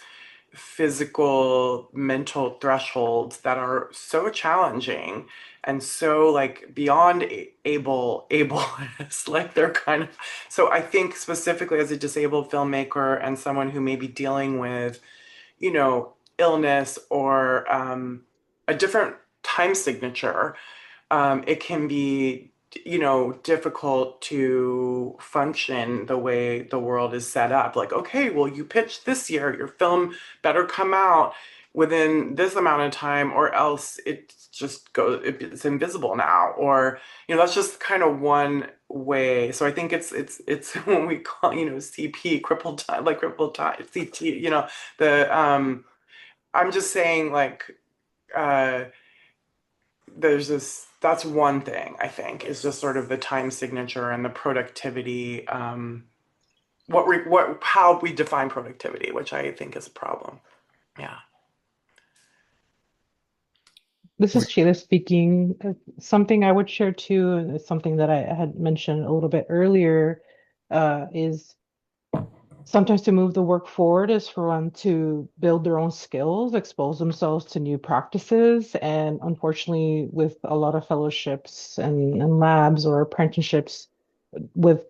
physical, mental thresholds that are so challenging and so like beyond ableist. Like they're kind of, so I think specifically as a disabled filmmaker and someone who may be dealing with, illness or a different time signature, it can be, difficult to function the way the world is set up. Like, okay, well, you pitched this year, your film better come out within this amount of time, or else it's invisible now. Or, that's just kind of one way. So I think it's when we call, CP, crippled time, like crippled time, CT, I'm just saying like, uh, there's this that's one thing I think is just sort of the time signature and the productivity, how we define productivity, which I think is a problem. Yeah. This is Sheila speaking. Something I would share too, and it's something that I had mentioned a little bit earlier, is sometimes to move the work forward is for one to build their own skills, expose themselves to new practices. And unfortunately, with a lot of fellowships and labs or apprenticeships with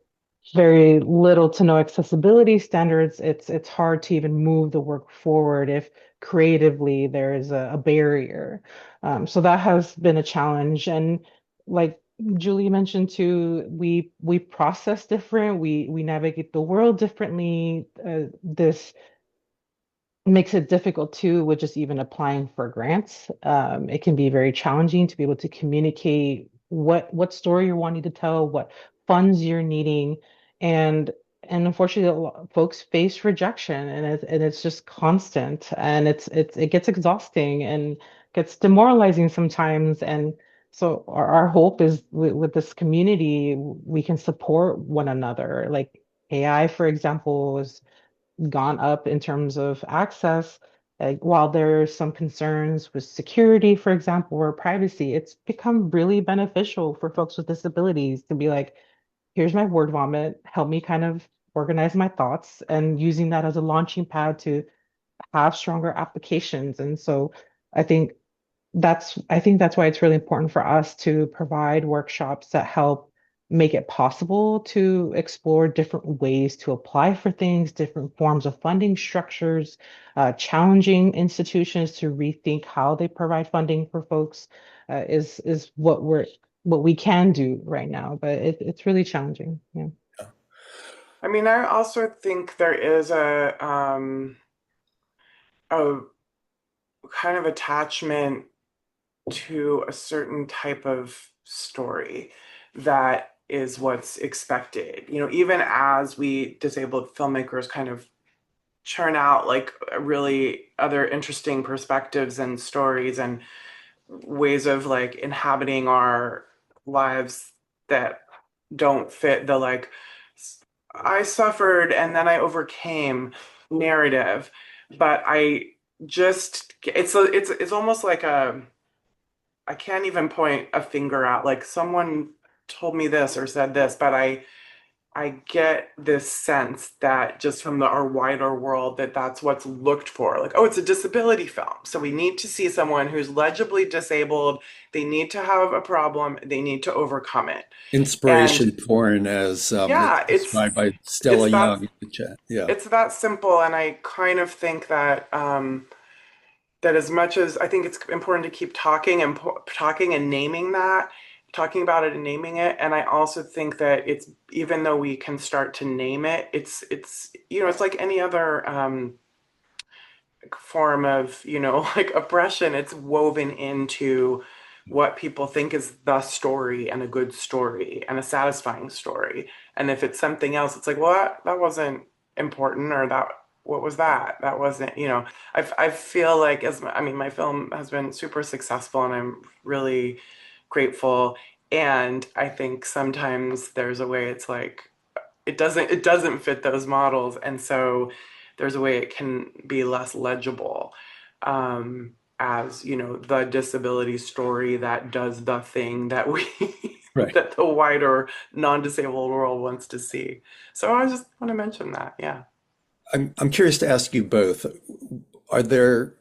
very little to no accessibility standards, it's hard to even move the work forward if creatively there is a barrier. So that has been a challenge. And like Julie mentioned too, we process different, we navigate the world differently. This makes it difficult too with just even applying for grants. It can be very challenging to be able to communicate what story you're wanting to tell, what funds you're needing, and and unfortunately, folks face rejection, and it's just constant, and it gets exhausting and gets demoralizing sometimes. And so our hope is with this community, we can support one another. Like AI, for example, is gone up in terms of access. While there's some concerns with security, for example, or privacy, it's become really beneficial for folks with disabilities to be like, here's my word vomit, help me kind of organize my thoughts, and using that as a launching pad to have stronger applications. And so I think I think that's why it's really important for us to provide workshops that help make it possible to explore different ways to apply for things, different forms of funding structures, challenging institutions to rethink how they provide funding for folks, is what we can do right now, but it's really challenging. Yeah. I mean, I also think there is a kind of attachment to a certain type of story that is what's expected. You know, even as we disabled filmmakers kind of churn out like really other interesting perspectives and stories and ways of like inhabiting our lives that don't fit the like I suffered and then I overcame narrative, but I just it's almost like a I can't even point a finger out like someone told me this or said this, but I get this sense that just from our wider world that that's what's looked for. Like, oh, it's a disability film. So we need to see someone who's legibly disabled. They need to have a problem. They need to overcome it. And Inspiration porn, as yeah, described by it's Stella that Young in the chat. Yeah. it's that simple. And I kind of think that that as much as I think it's important to keep talking and talking and naming that, talking about it and naming it. And I also think that it's even though we can start to name it, it's you know it's like any other form of like oppression. It's woven into what people think is the story and a good story and a satisfying story. And if it's something else, it's like, well, that wasn't important, or that what was that? That wasn't, I feel like I mean, my film has been super successful and I'm really grateful. And I think sometimes there's a way it's like it doesn't fit those models, and so there's a way it can be less legible, as the disability story that does the thing that we Right. that the wider non-disabled world wants to see. So I just want to mention that. Yeah. I'm curious to ask you both, are there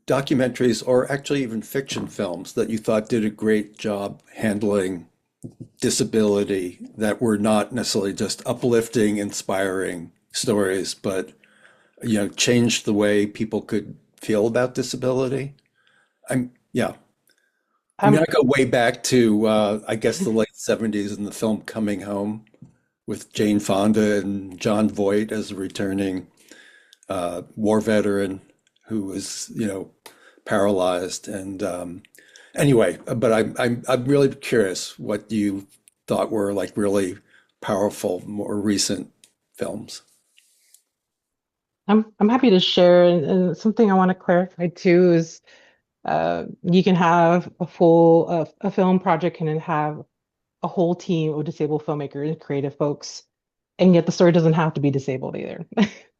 documentaries or actually even fiction films that you thought did a great job handling disability that were not necessarily just uplifting, inspiring stories, but changed the way people could feel about disability? Yeah. I mean, Um, I go way back to I guess the late 70s and the film Coming Home with Jane Fonda and John Voight as a returning war veteran who was, paralyzed. And anyway, but I'm really curious what you thought were like really powerful, more recent films. I'm happy to share, and something I want to clarify too is you can have a film project can have a whole team of disabled filmmakers and creative folks, and yet the story doesn't have to be disabled either.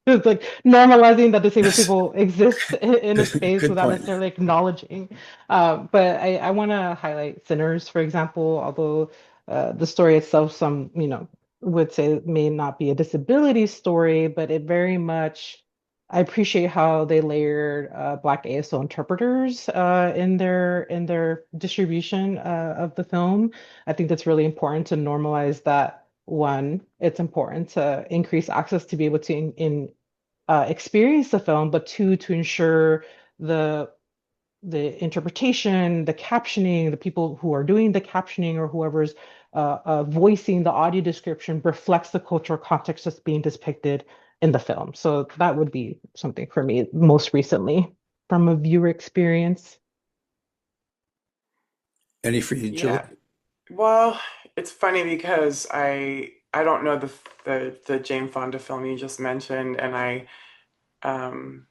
It's like normalizing that disabled people exist in a space Good without point. necessarily acknowledging. But I want to highlight Sinners, for example, although the story itself, some, would say may not be a disability story, but it very much, I appreciate how they layered Black ASL interpreters in their distribution of the film. I think that's really important to normalize that. One, it's important to increase access to be able to experience the film, but two, to ensure the the interpretation, the captioning, the people who are doing the captioning or whoever's voicing the audio description reflects the cultural context that's being depicted in the film. So that would be something for me most recently from a viewer experience. Any for you, Julie? Yeah. Well, it's funny because I don't know the Jane Fonda film you just mentioned, and I um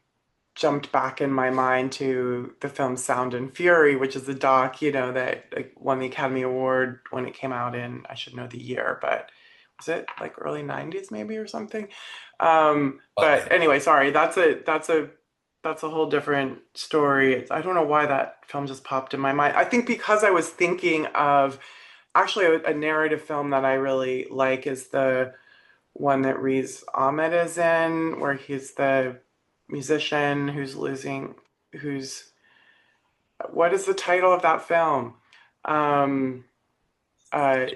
jumped back in my mind to the film Sound and Fury, which is the doc, that like won the Academy Award when it came out in, I should know the year, but was it like early 90s maybe or something? Oh, But anyway, sorry, that's a whole different story. I don't know why that film just popped in my mind. I think because I was thinking of actually a narrative film that I really like is the one that Riz Ahmed is in, where he's the musician who's, what is the title of that film? Um, uh,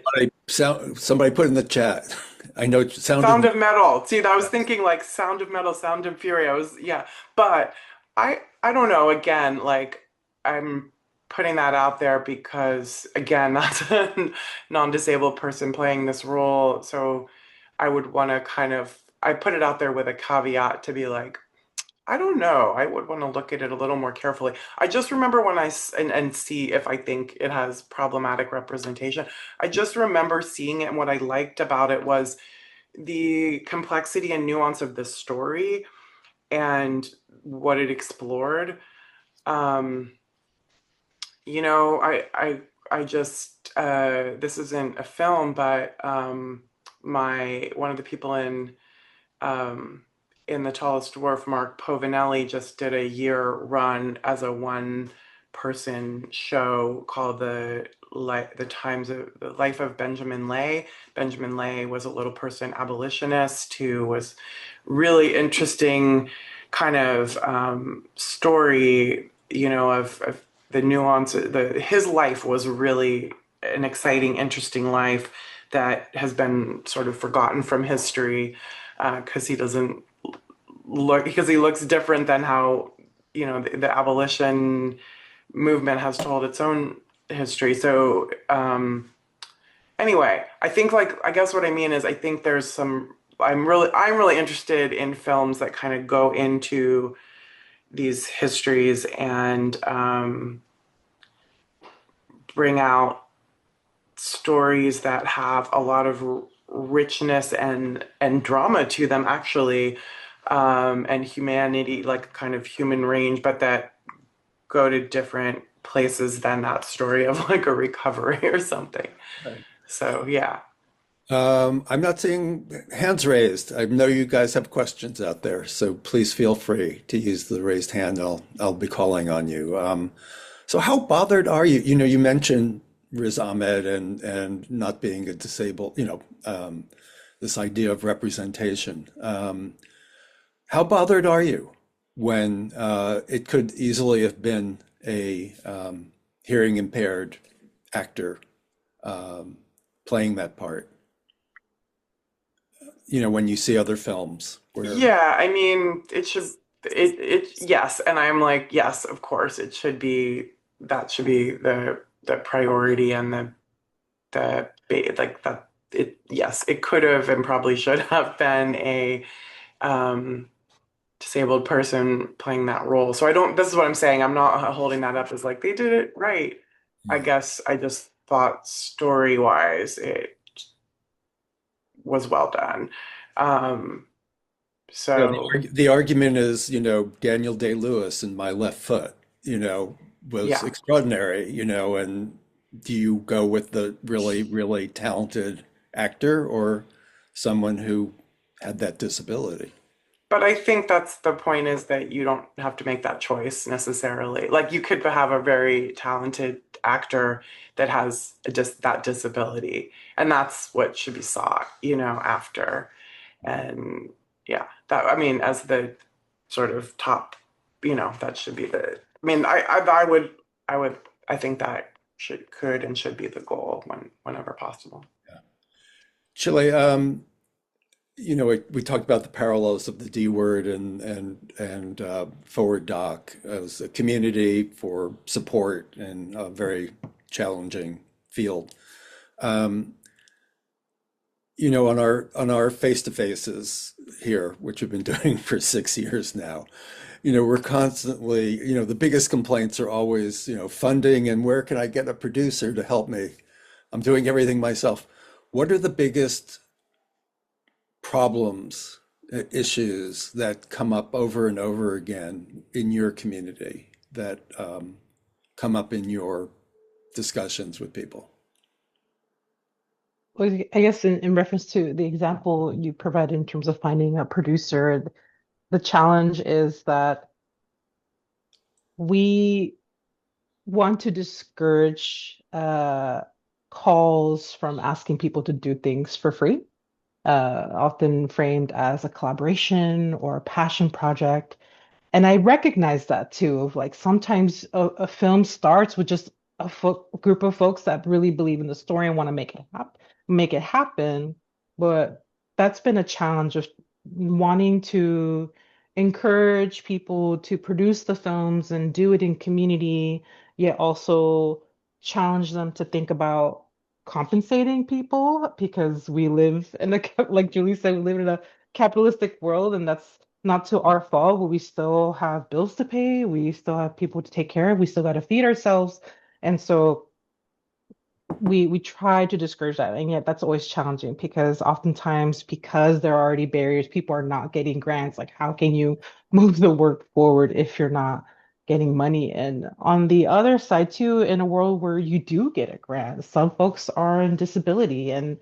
somebody put in the chat. I know Sound Sound of of Metal. See, I was thinking like Sound of Metal, Sound of Fury. Yeah, but I don't know. Again, like I'm putting that out there because again, that's a non-disabled person playing this role, so I would want to I put it out there with a caveat to be like, I don't know. I would want to look at it a little more carefully. I just remember when and see if I think it has problematic representation. I just remember seeing it, and what I liked about it was the complexity and nuance of the story and what it explored. Um, I just this isn't a film, but my one of the people um, in the Tallest Dwarf, Mark Povinelli, just did a year run as a one-person show called the Life of Benjamin Lay. Benjamin Lay was a little person abolitionist who was really interesting kind of story, of the nuance. His life was really an exciting, interesting life that has been sort of forgotten from history because he doesn't because he looks different than how the abolition movement has told its own history. So anyway, I think like I guess what I mean is I think there's some I'm really interested in films that kind of go into these histories and bring out stories that have a lot of richness and drama to them actually, and humanity, like kind of human range, but that go to different places than that story of like a recovery or something. Right. So yeah. I'm not seeing hands raised. I know you guys have questions out there, so please feel free to use the raised hand. I'll be calling on you. So how bothered are you? You know, you mentioned Riz Ahmed and not being a disabled, this idea of representation. How bothered are you when it could easily have been a hearing impaired actor playing that part? You know, when you see other films where, Yeah, I mean, yes, and I'm like, yes, of course, that should be the priority and like that yes, it could have and probably should have been a um disabled person playing that role. So I don't, this is what I'm saying. I'm not holding that up as like they did it right. I yeah. guess I just thought story-wise it was well done. Um Yeah, so the argument is, Daniel Day-Lewis in My Left Foot, was yeah. extraordinary, and do you go with the really, really talented actor or someone who had that disability? But I think that's the point is that you don't have to make that choice necessarily. Like you could have a very talented actor that has that disability, and that's what should be sought, after. And yeah, that I mean, as the sort of top, that should be the. I mean, I would, I think that could and should be the goal whenever possible. Chile, we talked about the parallels of the D word and forward doc as a community for support in a very challenging field. Um, on our face-to-faces here, which we've been doing for 6 years now, we're constantly, the biggest complaints are always, funding and where can I get a producer to help me? I'm doing everything myself. What are the biggest problems, issues that come up over and over again in your community that come up in your discussions with people? Well, I guess in reference to the example you provided in terms of finding a producer, the challenge is that we want to discourage calls from asking people to do things for free, often framed as a collaboration or a passion project. And I recognize that too, of like sometimes a film starts with just a group of folks that really believe in the story and want to make it happen. But that's been a challenge of wanting to encourage people to produce the films and do it in community, yet also challenge them to think about compensating people because we live in a, like Julie said, we live in a capitalistic world, and that's not to our fault, but we still have bills to pay. We still have people to take care of. We still got to feed ourselves. And so we try to discourage that, and yet that's always challenging because oftentimes because there are already barriers, people are not getting grants. Like how can you move the work forward if you're not getting money? And on the other side too, in a world where you do get a grant, some folks are in disability, and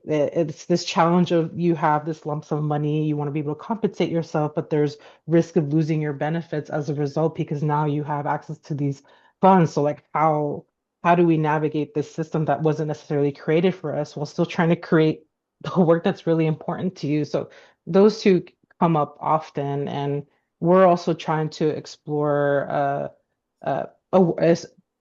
it's this challenge of you have this lump sum of money, you want to be able to compensate yourself, but there's risk of losing your benefits as a result because now you have access to these funds. So like how do we navigate this system that wasn't necessarily created for us while still trying to create the work that's really important to you? So those two come up often, and we're also trying to explore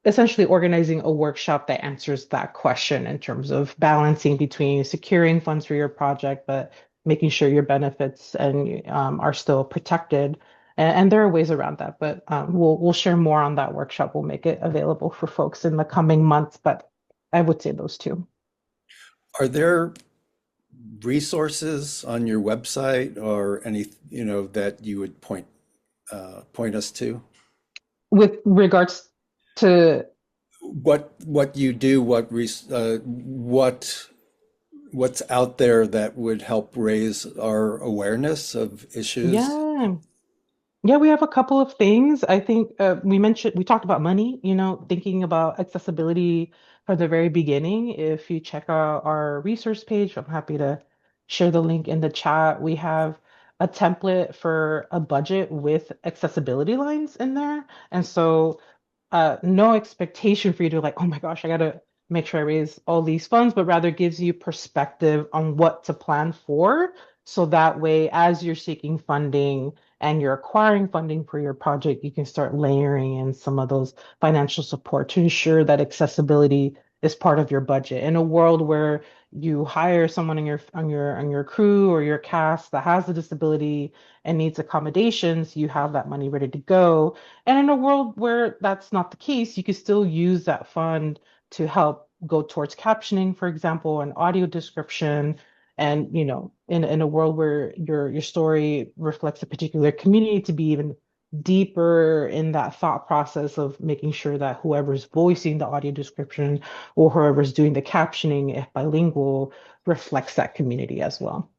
essentially organizing a workshop that answers that question in terms of balancing between securing funds for your project, but making sure your benefits and are still protected. And there are ways around that, but we'll share more on that workshop. We'll make it available for folks in the coming months, but I would say those two. Are there resources on your website or any, that you would point us to? With regards to, What you do, what's out there that would help raise our awareness of issues? yeah. Yeah, we have a couple of things. I think we talked about money, thinking about accessibility from the very beginning. If you check out our resource page, I'm happy to share the link in the chat. We have a template for a budget with accessibility lines in there. And so no expectation for you to like, oh my gosh, I gotta make sure I raise all these funds, but rather gives you perspective on what to plan for. So that way, as you're seeking funding and you're acquiring funding for your project, you can start layering in some of those financial support to ensure that accessibility is part of your budget. In a world where you hire someone on your crew or your cast that has a disability and needs accommodations, you have that money ready to go. And in a world where that's not the case, you can still use that fund to help go towards captioning, for example, and audio description. And in a world where your story reflects a particular community, to be even deeper in that thought process of making sure that whoever's voicing the audio description or whoever's doing the captioning, if bilingual, reflects that community as well.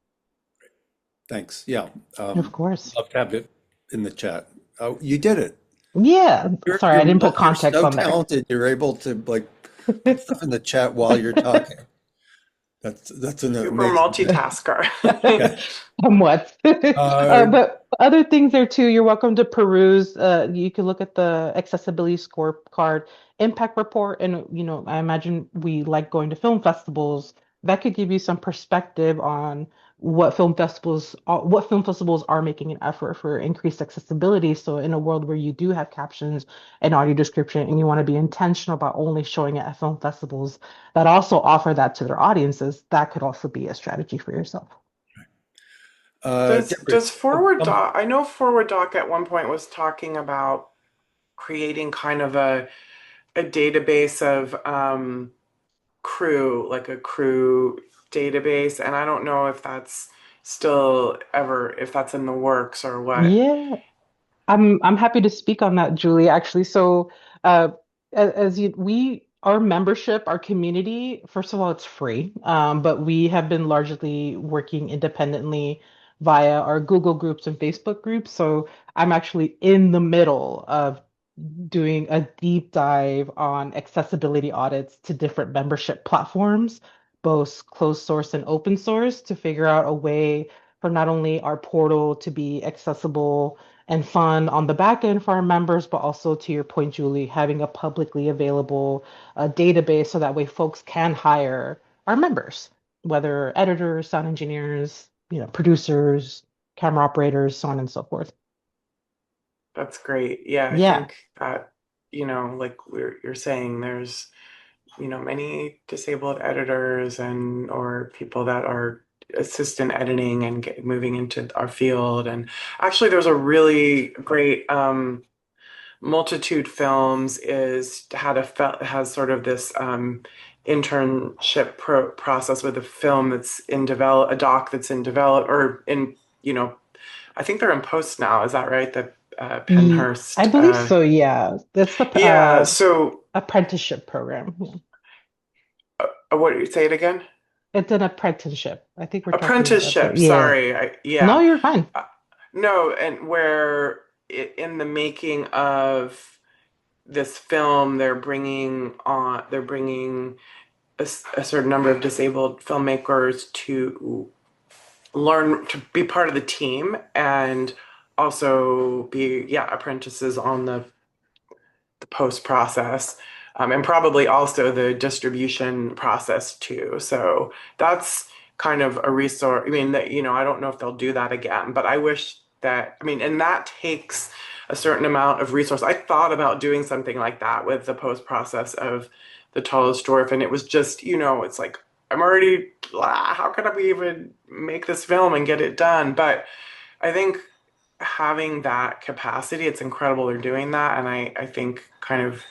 Thanks. Yeah. Of course. Love to have it in the chat. Oh, you did it. Yeah. You're Sorry, I you're didn't put you're context so on there. talented. You're able to like put stuff in the chat while you're talking. That's an Super amazing thing. multitasker. Yeah. Somewhat. Uh, But other things there too, you're welcome to peruse. You can look at the accessibility scorecard impact report. And, I imagine we like going to film festivals. That could give you some perspective on what film festivals are making an effort for increased accessibility. So in a world where you do have captions and audio description and you want to be intentional about only showing it at film festivals that also offer that to their audiences, that could also be a strategy for yourself. Deborah, Does Forward Doc, I know Forward Doc at one point was talking about creating kind of a database of crew, like a crew database, and I don't know if that's still ever, if that's in the works or what. Yeah, I'm happy to speak on that, Julie, actually. So, as you, our membership, our community, first of all, it's free. But we have been largely working independently via our Google groups and Facebook groups. So I'm actually in the middle of doing a deep dive on accessibility audits to different membership platforms, both closed source and open source, to figure out a way for not only our portal to be accessible and fun on the back end for our members, but also to your point, Julie, having a publicly available database so that way folks can hire our members, whether editors, sound engineers, producers, camera operators, so on and so forth. That's great. Yeah, I Yeah. think that, like you're saying, there's, many disabled editors and or people that are assistant editing and moving into our field. And actually, there's a really great Multitude Films has sort of this internship process with a film that's in develop, a doc that's in develop, or in, I think they're in post now. Is that right? The I Penhurst. believe so, yeah. That's the Yeah. So, apprenticeship program. Yeah. what do you say it again? It's an apprenticeship. I think we're talking about that. Apprenticeship. Yeah. Sorry. No, Yeah. you're fine. Uh, no, and where in the making of this film, they're bringing a certain number of disabled filmmakers to learn to be part of the team and also be, yeah, apprentices on the post process, and probably also the distribution process too. So that's kind of a resource. I mean, that, I don't know if they'll do that again, but I wish that, I mean, and that takes a certain amount of resource. I thought about doing something like that with the post process of the Tallest Dwarf, and it was just, it's like, I'm already, how can I even make this film and get it done? But I think having that capacity, it's incredible they're doing that. And I think kind of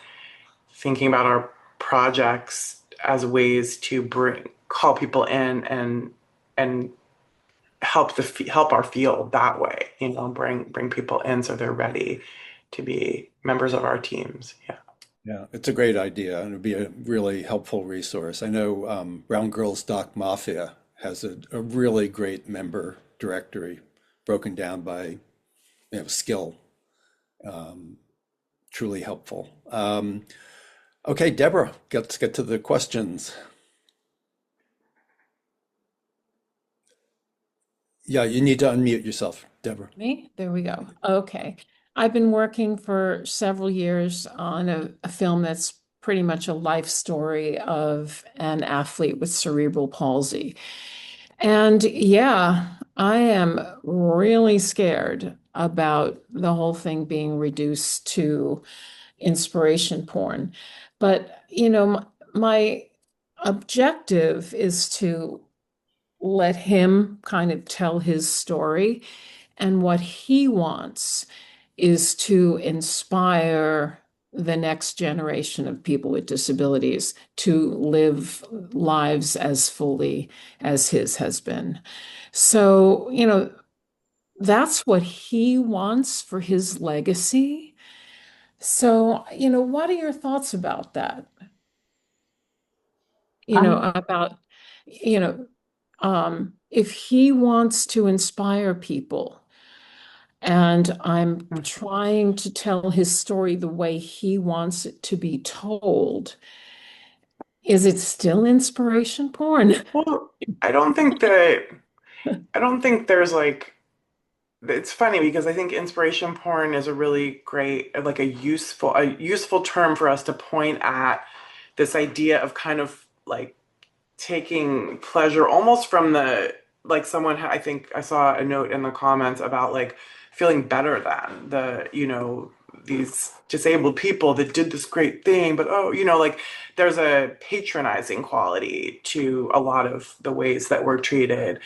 thinking about our projects as ways to call people in and help our field that way, bring people in so they're ready to be members of our teams. Yeah. Yeah, it's a great idea and it would be a really helpful resource. I know Brown Girls Doc Mafia has a really great member directory broken down by skill. Truly helpful. Okay, Deborah, let's get to the questions. Yeah, you need to unmute yourself, Deborah. Me? There we go. Okay. I've been working for several years on a film that's pretty much a life story of an athlete with cerebral palsy. And yeah, I am really scared about the whole thing being reduced to inspiration porn. But, my objective is to let him kind of tell his story. And what he wants is to inspire the next generation of people with disabilities to live lives as fully as his has been. So, that's what he wants for his legacy. So, what are your thoughts about that? Um, About, if he wants to inspire people, and I'm trying to tell his story the way he wants it to be told, is it still inspiration porn? Well, I don't think that, I don't think there's like, it's funny because I think inspiration porn is a really great, like a useful term for us to point at this idea of kind of like taking pleasure almost from like someone, I think I saw a note in the comments about like feeling better than these disabled people that did this great thing, but oh, like there's a patronizing quality to a lot of the ways that we're treated.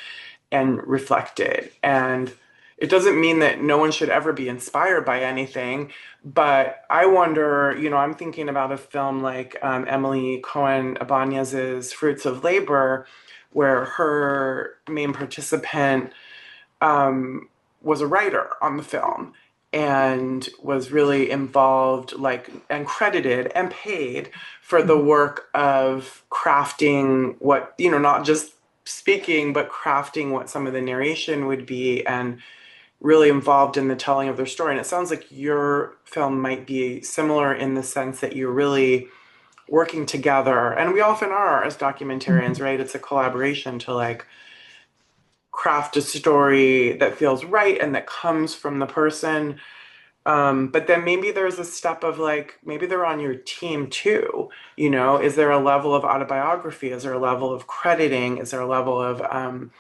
and reflected. And it doesn't mean that no one should ever be inspired by anything, but I wonder, I'm thinking about a film like Emily Cohen Ibanez's Fruits of Labor, where her main participant was a writer on the film and was really involved, like, and credited and paid for the work of crafting what, not just speaking, but crafting what some of the narration would be and really involved in the telling of their story. And it sounds like your film might be similar in the sense that you're really working together. And we often are as documentarians, right? It's a collaboration to like craft a story that feels right and that comes from the person. But then maybe there's a step of like, maybe they're on your team too. Is there a level of autobiography? Is there a level of crediting? Is there a level of,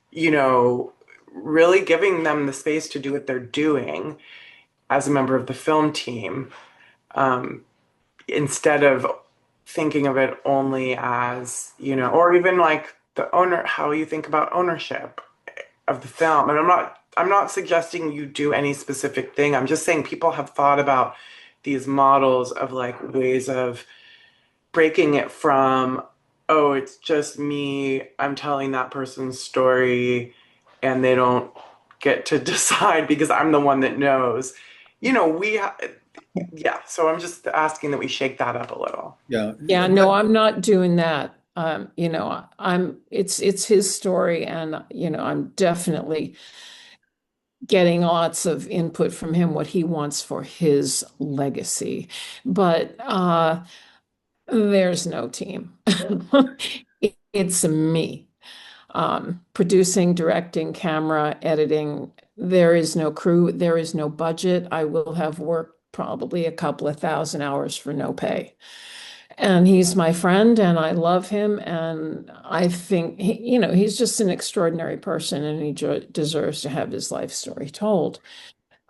you know, really giving them the space to do what they're doing as a member of the film team, instead of thinking of it only as, or even like the owner, how you think about ownership of the film. And I'm not suggesting you do any specific thing. I'm just saying people have thought about these models of like ways of breaking it from, oh, it's just me, I'm telling that person's story, and they don't get to decide because I'm the one that knows. Yeah, so I'm just asking that we shake that up a little. Yeah. Yeah, no, I'm not doing that. It's his story, and I'm definitely getting lots of input from him, what he wants for his legacy. But there's no team. It's me. Producing, directing, camera, editing. There is no crew, there is no budget. I will have worked probably a couple of thousand hours for no pay. And he's my friend and I love him. And I think, he's just an extraordinary person and he deserves to have his life story told.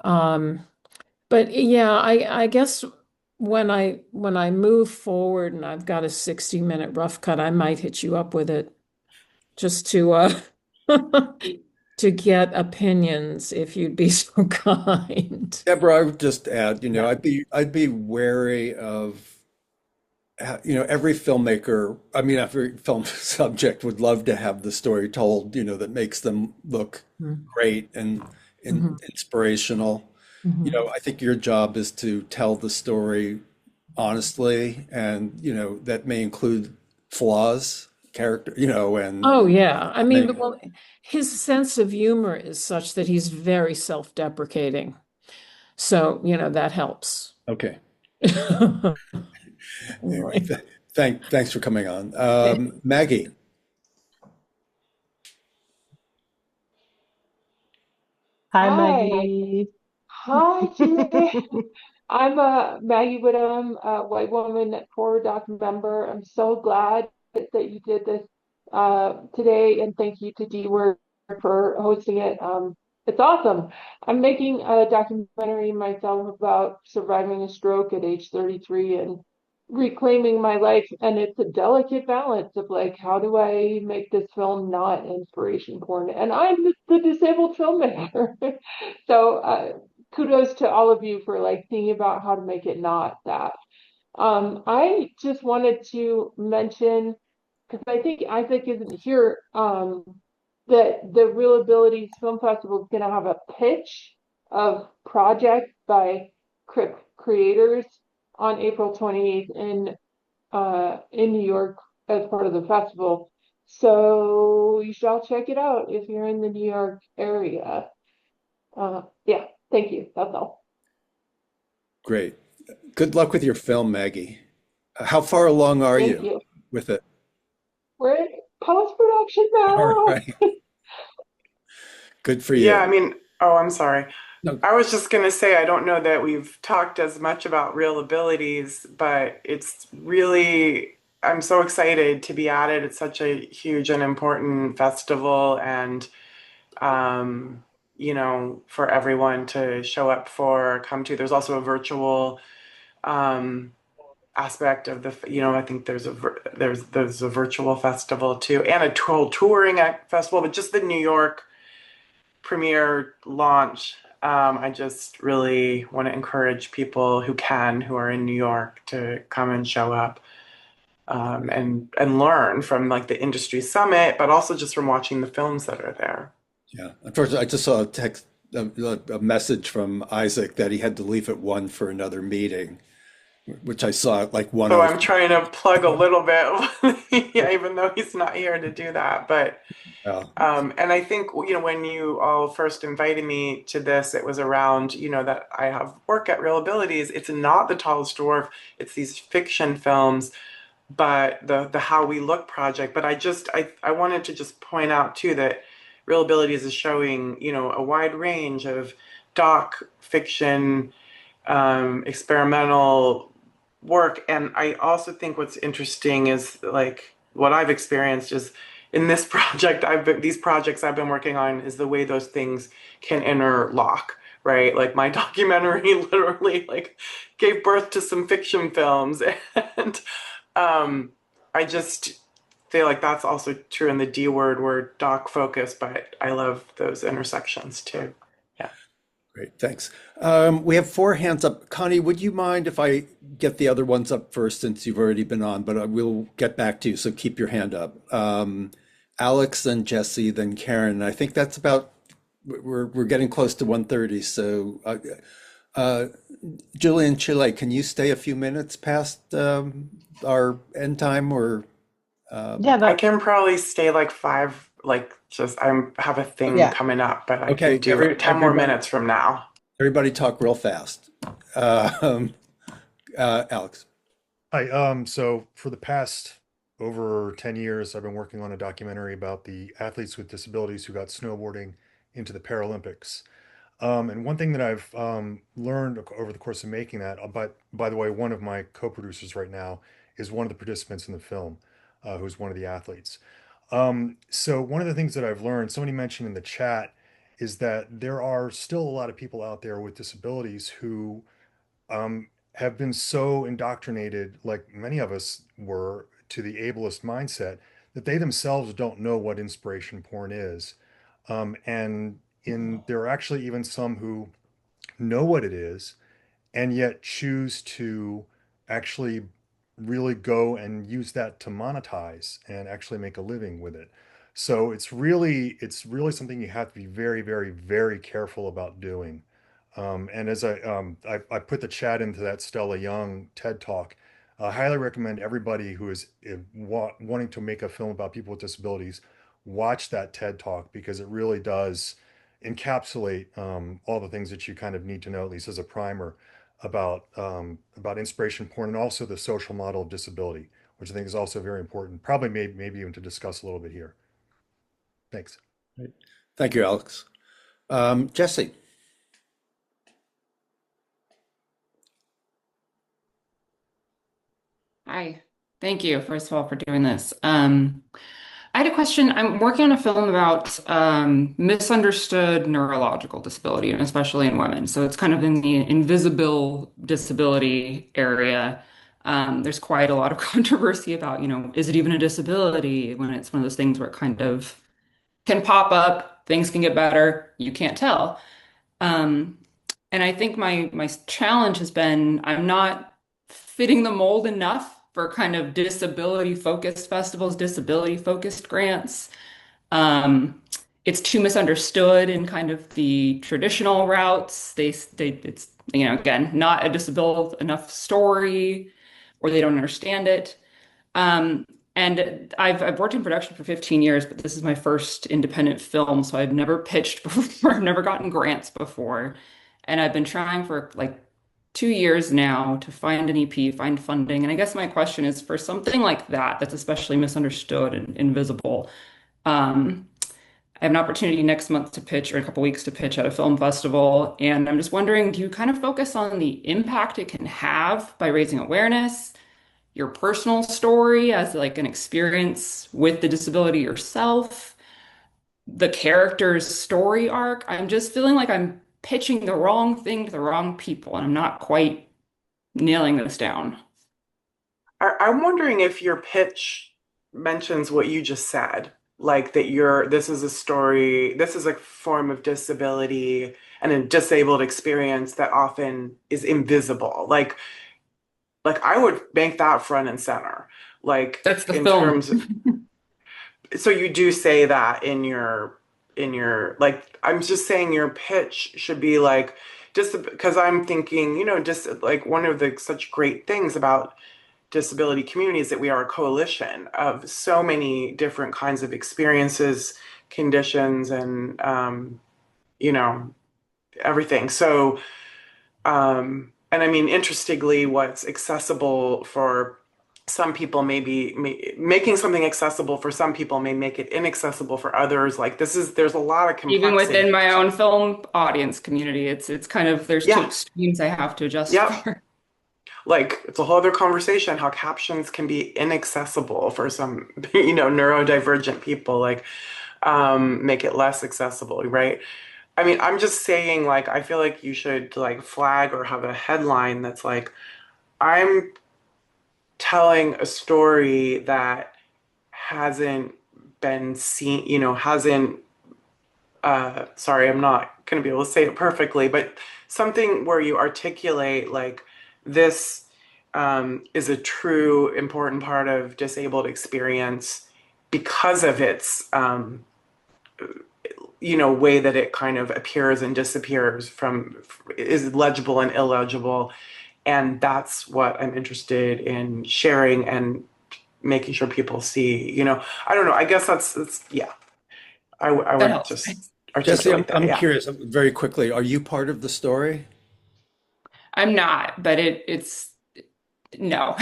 Um, but yeah, I guess when I move forward and I've got a 60-minute rough cut, I might hit you up with it just to to get opinions if you'd be so kind. Deborah, I would just add, Yeah. I'd be wary of, every filmmaker, I mean, every film subject would love to have the story told, that makes them look great and Mhm. inspirational. Mhm. I think your job is to tell the story honestly, and, that may include flaws, character, and Oh yeah. I mean, may, but, well, his sense of humor is such that he's very self-deprecating. So, that helps. okay. Anyway, Anyway. thanks for coming on. Maggie. Hi, Hi, Maggie. hi, Julie. I'm Maggie Whittam, a white woman forward doc member. I'm so glad that you did this today, and thank you to D-Word for hosting it. It's awesome. I'm making a documentary myself about surviving a stroke at age 33 and reclaiming my life, and it's a delicate balance of like, how do I make this film not inspiration porn? And I'm the disabled filmmaker. So kudos to all of you for like thinking about how to make it not that. I just wanted to mention, because I think Isaac isn't here, that the ReelAbilities Film Festival is going to have a pitch of projects by creators on April 28th in New York as part of the festival. So you should all check it out if you're in the New York area. Yeah, thank you. That's all. Great. Good luck with your film, Maggie. How far along are Thank you you. with it? We're in post-production All now. right. Good for Yeah, I you. mean, oh, I'm sorry. No, I was just going to say, I don't know that we've talked as much about real abilities, but it's really, I'm so excited to be at it. It's such a huge and important festival, and, for everyone to show up for, come to. There's also a virtual um, aspect of I think there's a virtual festival too, and a touring festival, but just the New York premiere launch. I just really want to encourage people who are in New York to come and show up, and learn from like the industry summit, but also just from watching the films that are there. Yeah. Unfortunately, I just saw a message from Isaac that he had to leave at 1 for another meeting, which I saw at like So I'm 1:05. trying to plug a little bit, yeah, even though he's not here to do that. But Yeah. and I think when you all first invited me to this, it was around that I have work at ReelAbilities. It's not the Tallest Dwarf; it's these fiction films, but the How We Look project. But I wanted to just point out too that ReelAbilities is showing a wide range of doc fiction, experimental work. And I also think what's interesting is like what I've experienced is in this these projects I've been working on is the way those things can interlock, right? Like my documentary literally like gave birth to some fiction films, and I just feel like that's also true in the D word. We're doc focused, but I love those intersections too. Yeah. Great, thanks. We have 4 hands up. Connie, would you mind if I get the other ones up first since you've already been on, but I will get back to you, so keep your hand up. Alex, then Jesse, then Karen. I think that's about, we're getting close to 1:30, so Julie and Chile, can you stay a few minutes past our end time or? Yeah, I can probably stay like 5, like just have a thing yeah. coming up, but I Okay, can do 10 more minutes from now. everybody talk real fast. Alex. Hi. So for the past over 10 years, I've been working on a documentary about the athletes with disabilities who got snowboarding into the Paralympics. And one thing that I've learned over the course of making that, but by the way, one of my co-producers right now is one of the participants in the film, who's one of the athletes. So one of the things that I've learned, somebody mentioned in the chat, is that there are still a lot of people out there with disabilities who have been so indoctrinated, like many of us were, to the ableist mindset that they themselves don't know what inspiration porn is. And there are actually even some who know what it is and yet choose to actually really go and use that to monetize and actually make a living with it. So it's really something you have to be very, very, very careful about doing. And as I put the chat into that Stella Young TED Talk, I highly recommend everybody who is wanting to make a film about people with disabilities watch that TED Talk, because it really does encapsulate all the things that you kind of need to know, at least as a primer, about inspiration porn and also the social model of disability, which I think is also very important. Probably maybe even to discuss a little bit here. Thanks. Great. Thank you, Alex. Jesse. Hi, thank you, first of all, for doing this. I had a question. I'm working on a film about misunderstood neurological disability, and especially in women. So it's kind of in the invisible disability area. There's quite a lot of controversy about, is it even a disability when it's one of those things where it kind of can pop up, things can get better, you can't tell. Um, and I think my challenge has been I'm not fitting the mold enough for kind of disability focused festivals, disability focused grants. Um, it's too misunderstood in kind of the traditional routes. It's again not a disability enough story, or they don't understand it. And I've worked in production for 15 years, but this is my first independent film, so I've never pitched before. I've never gotten grants before. And I've been trying for like 2 years now to find an EP, find funding. And I guess my question is for something like that, that's especially misunderstood and invisible. I have an opportunity next month to pitch, or a couple weeks to pitch at a film festival. And I'm just wondering, do you kind of focus on the impact it can have by raising awareness, your personal story as like an experience with the disability yourself, the character's story arc? I'm just feeling like I'm pitching the wrong thing to the wrong people, and I'm not quite nailing this down. I'm wondering if your pitch mentions what you just said, like that this is a story, this is a form of disability and a disabled experience that often is invisible. Like I would make that front and center. Like That's the in film. terms of, so you do say that in your like I'm just saying your pitch should be like just because I'm thinking, just like one of the such great things about disability communities that we are a coalition of so many different kinds of experiences, conditions, and you know, everything. So, and I mean, interestingly, what's accessible for some people making something accessible for some people may make it inaccessible for others. Like there's a lot of Even complexity. within my own film audience community, it's kind of there's two Yeah, extremes I have to adjust yep. for. Like it's a whole other conversation how captions can be inaccessible for some, neurodivergent people, like make it less accessible, right? I mean, I'm just saying, like, I feel like you should like flag or have a headline that's like, I'm telling a story that hasn't been seen, hasn't sorry, I'm not going to be able to say it perfectly, but something where you articulate like this is a true important part of disabled experience because of its way that it kind of appears and disappears from is legible and illegible, and that's what I'm interested in sharing and making sure people see. I don't know, I guess that's yeah, I That would helps. just Jesse, articulate that. I'm Yeah. curious very quickly. Are you part of the story? I'm not, but it's no.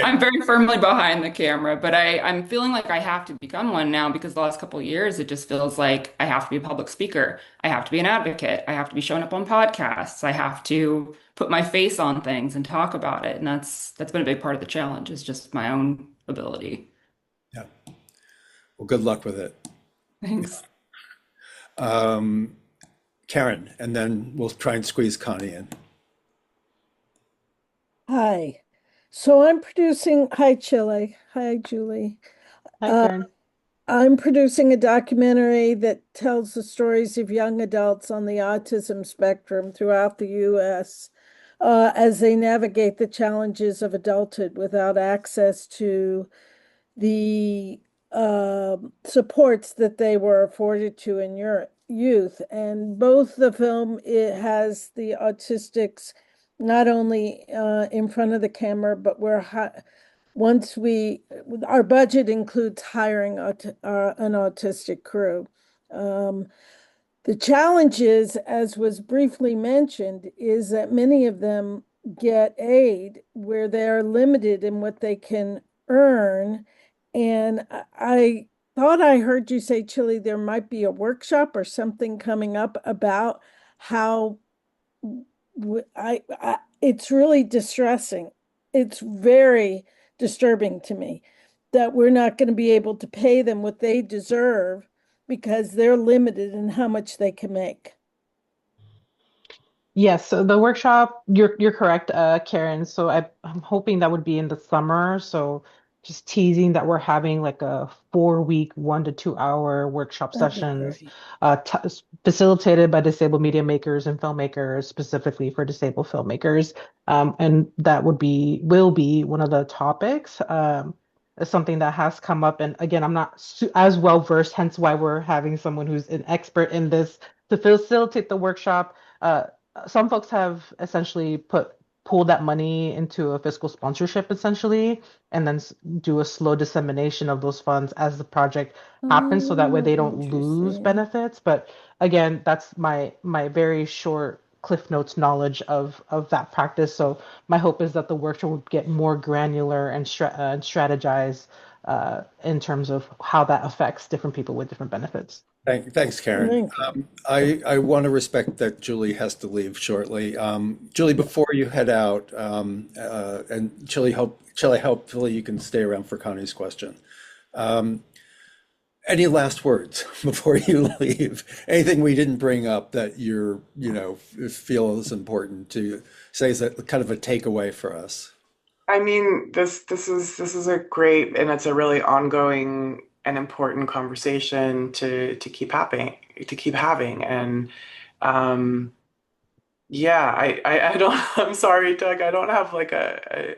I'm very firmly behind the camera, but I'm feeling like I have to become one now because the last couple of years it just feels like I have to be a public speaker. I have to be an advocate. I have to be showing up on podcasts. I have to put my face on things and talk about it. And that's been a big part of the challenge is just my own ability. Yeah. Well, good luck with it. Thanks. Um, Karen, and then we'll try and squeeze Connie in. Hi. So I'm producing, hi, Chile. Hi, Julie. Hi, Uh, Karen. I'm producing a documentary that tells the stories of young adults on the autism spectrum throughout the US as they navigate the challenges of adulthood without access to the supports that they were afforded to in your youth. And both the film, it has the autistics not only in front of the camera, but once our budget includes hiring an autistic crew. Um, the challenge is, as was briefly mentioned, is that many of them get aid where they're limited in what they can earn. And I thought I heard you say, Chile, there might be a workshop or something coming up about how it's really distressing. It's very disturbing to me that we're not going to be able to pay them what they deserve because they're limited in how much they can make. Yes, so the workshop, you're correct, Karen. So I'm hoping that would be in the summer. So just teasing that we're having like a 4 week, 1 to 2 hour workshop That'd be sessions, great. facilitated by disabled media makers and filmmakers, specifically for disabled filmmakers. And that will be one of the topics. Is something that has come up, and again, I'm not as well versed, hence why we're having someone who's an expert in this to facilitate the workshop. Some folks have essentially pulled that money into a fiscal sponsorship essentially, and then do a slow dissemination of those funds as the project happens, so that way they don't lose Interesting. benefits. But again, that's my very short Cliff Notes knowledge of that practice. So my hope is that the workshop would get more granular and strategize in terms of how that affects different people with different benefits. Thanks, Karen. Thank you. I want to respect that Julie has to leave shortly. Julie, before you head out, and Chile, hopefully you can stay around for Connie's question. Any last words before you leave? Anything we didn't bring up that feel is important to say is that kind of a takeaway for us? I mean, this is a great, and it's a really ongoing and important conversation to keep having. And um yeah, I don't I'm sorry, Doug, I don't have like a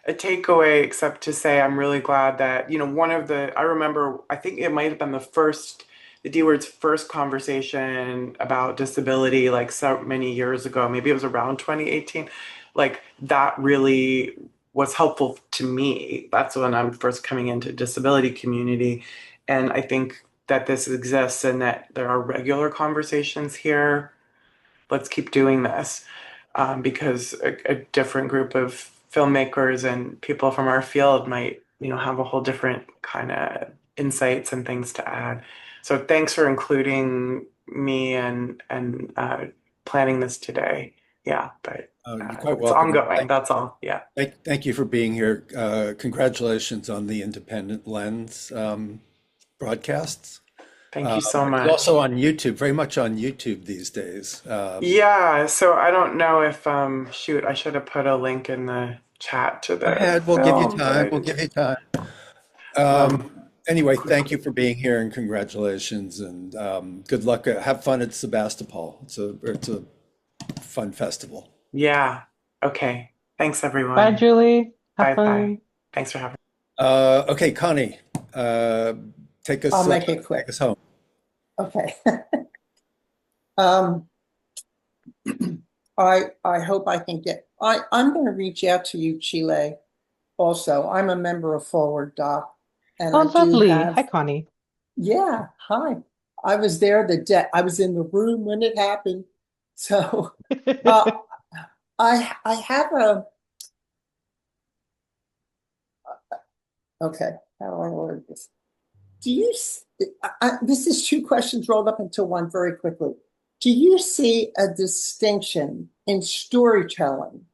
takeaway except to say I'm really glad that, one of the, I remember, I think it might have been the D word's first conversation about disability like so many years ago. Maybe it was around 2018. Like that really was helpful to me. That's when I'm first coming into disability community. And I think that this exists and that there are regular conversations here. Let's keep doing this, because a different group of filmmakers and people from our field might, have a whole different kind of insights and things to add. So thanks for including me and planning this today. Yeah, but You're quite it's welcome. ongoing. That's all. Yeah. Thank you for being here. Congratulations on the Independent Lens broadcasts. Thank you so It's much. also on YouTube, very much on YouTube these days. Yeah, so I don't know if shoot, I should have put a link in the chat to Go the ahead, we'll give you film, but time. I We'll didn't. give you time. Um, Anyway, thank you for being here and congratulations and good luck. Have fun at Sebastopol. It's a fun festival. Yeah. Okay. Thanks, Bye, everyone. Julie. Have Bye bye. fun. Thanks for having me. Okay, Connie, uh, I'll make it quick. take us home. Okay. Um, I hope I can I'm going to reach out to you, Chile. Also, I'm a member of Forward-DOC, and Oh, I do lovely. Hi, have, Connie. yeah, hi. I was there I was in the room when it happened. So, uh, I have okay, how do I word this? This is two questions rolled up into one very quickly. Do you see a distinction in storytelling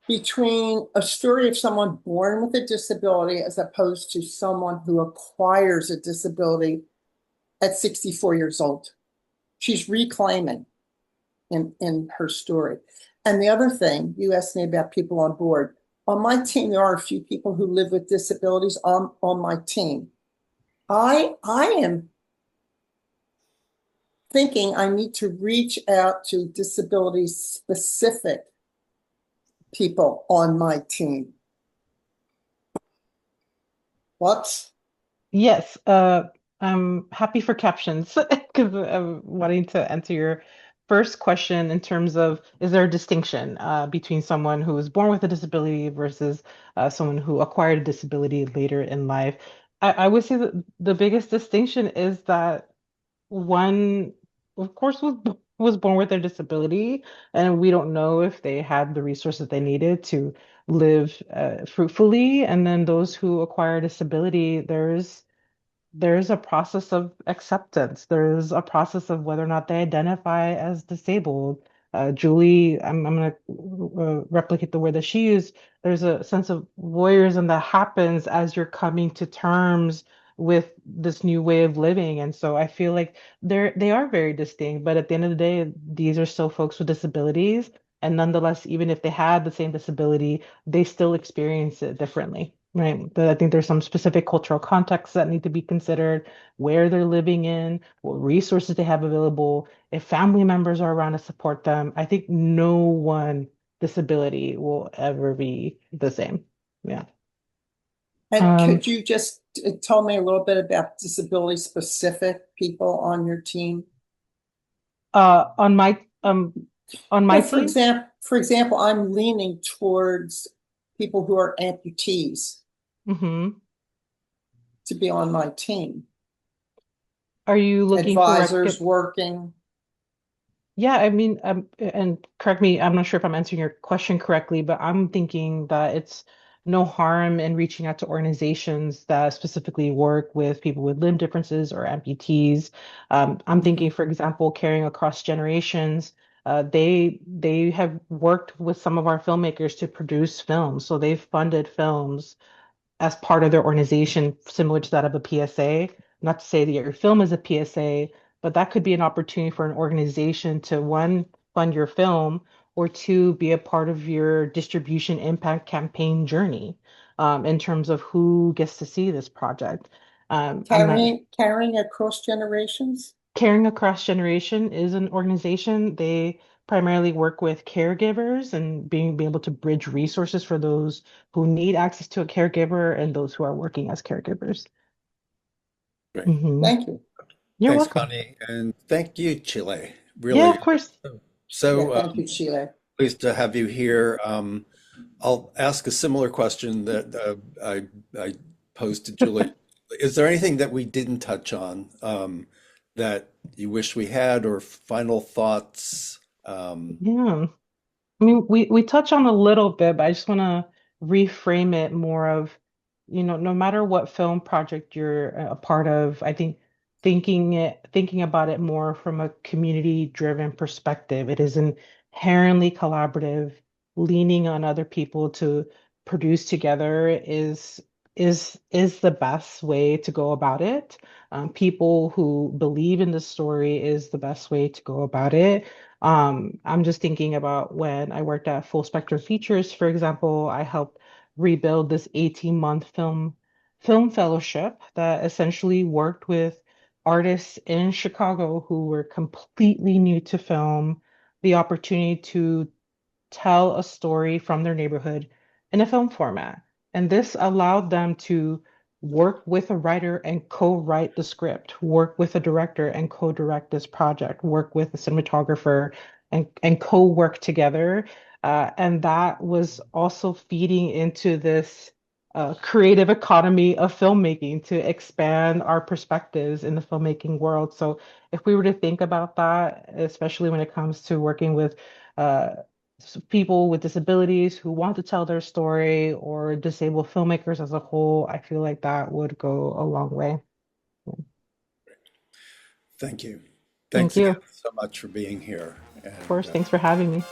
between a story of someone born with a disability as opposed to someone who acquires a disability at 64 years old? She's reclaiming in her story. And the other thing, you asked me about people on board. On my team, there are a few people who live with disabilities on my team. I am thinking I need to reach out to disability specific people on my team. What? Yes, I'm happy for captions because I'm wanting to answer your first question in terms of is there a distinction between someone who was born with a disability versus someone who acquired a disability later in life? I would say that the biggest distinction is that one, of course, was born with a disability, and we don't know if they had the resources they needed to live fruitfully. And then those who acquire a disability, there's a process of acceptance. There's a process of whether or not they identify as disabled. Julie, I'm going to replicate the word that she used. There's a sense of voyeurism that happens as you're coming to terms with this new way of living. And so I feel like they are very distinct, but at the end of the day, these are still folks with disabilities. And nonetheless, even if they had the same disability, they still experience it differently. Right. But I think there's some specific cultural contexts that need to be considered, where they're living in, what resources they have available, if family members are around to support them. I think no one disability will ever be the same. Yeah. And Um, could you just tell me a little bit about disability specific people on your team? uh, on my um, on my Well, team, for example, I'm leaning towards people who are amputees mhm. to be on my team. Are you looking for Advisors working. Yeah, I mean, and correct me, I'm not sure if I'm answering your question correctly, but I'm thinking that it's no harm in reaching out to organizations that specifically work with people with limb differences or amputees. I'm thinking, for example, Caring Across Generations. They have worked with some of our filmmakers to produce films, so they've funded films as part of their organization, similar to that of a PSA. Not to say that your film is a PSA, but that could be an opportunity for an organization to one, fund your film, or two, be a part of your distribution impact campaign journey in terms of who gets to see this project. I'm not Carrying across generations? Caring Across Generation is an organization. They primarily work with caregivers and being able to bridge resources for those who need access to a caregiver and those who are working as caregivers. Great. Thank you. You're Thanks, welcome. Connie. And thank you, Chile. Yeah, Really of course. so Thank you, Sheila. pleased to have you here. I'll ask a similar question that I posed to Julie. Is there anything that we didn't touch on that you wish we had, or final thoughts? Yeah. I mean, we touch on a little bit, but I just want to reframe it more of, no matter what film project you're a part of, I think thinking about it more from a community-driven perspective. It is inherently collaborative. Leaning on other people to produce together is the best way to go about it. People who believe in the story is the best way to go about it. I'm just thinking about when I worked at Full Spectrum Features, for example. I helped rebuild this 18-month film fellowship that essentially worked with artists in Chicago who were completely new to film, the opportunity to tell a story from their neighborhood in a film format. And this allowed them to work with a writer and co-write the script, work with a director and co-direct this project, work with a cinematographer and co-work together. And that was also feeding into this creative economy of filmmaking to expand our perspectives in the filmmaking world. So if we were to think about that, especially when it comes to working with uh, people with disabilities who want to tell their story or disabled filmmakers as a whole, I feel like that would go a long way. Thank you. Thank Thanks you. again Of so much for being here. course, And thanks for having me.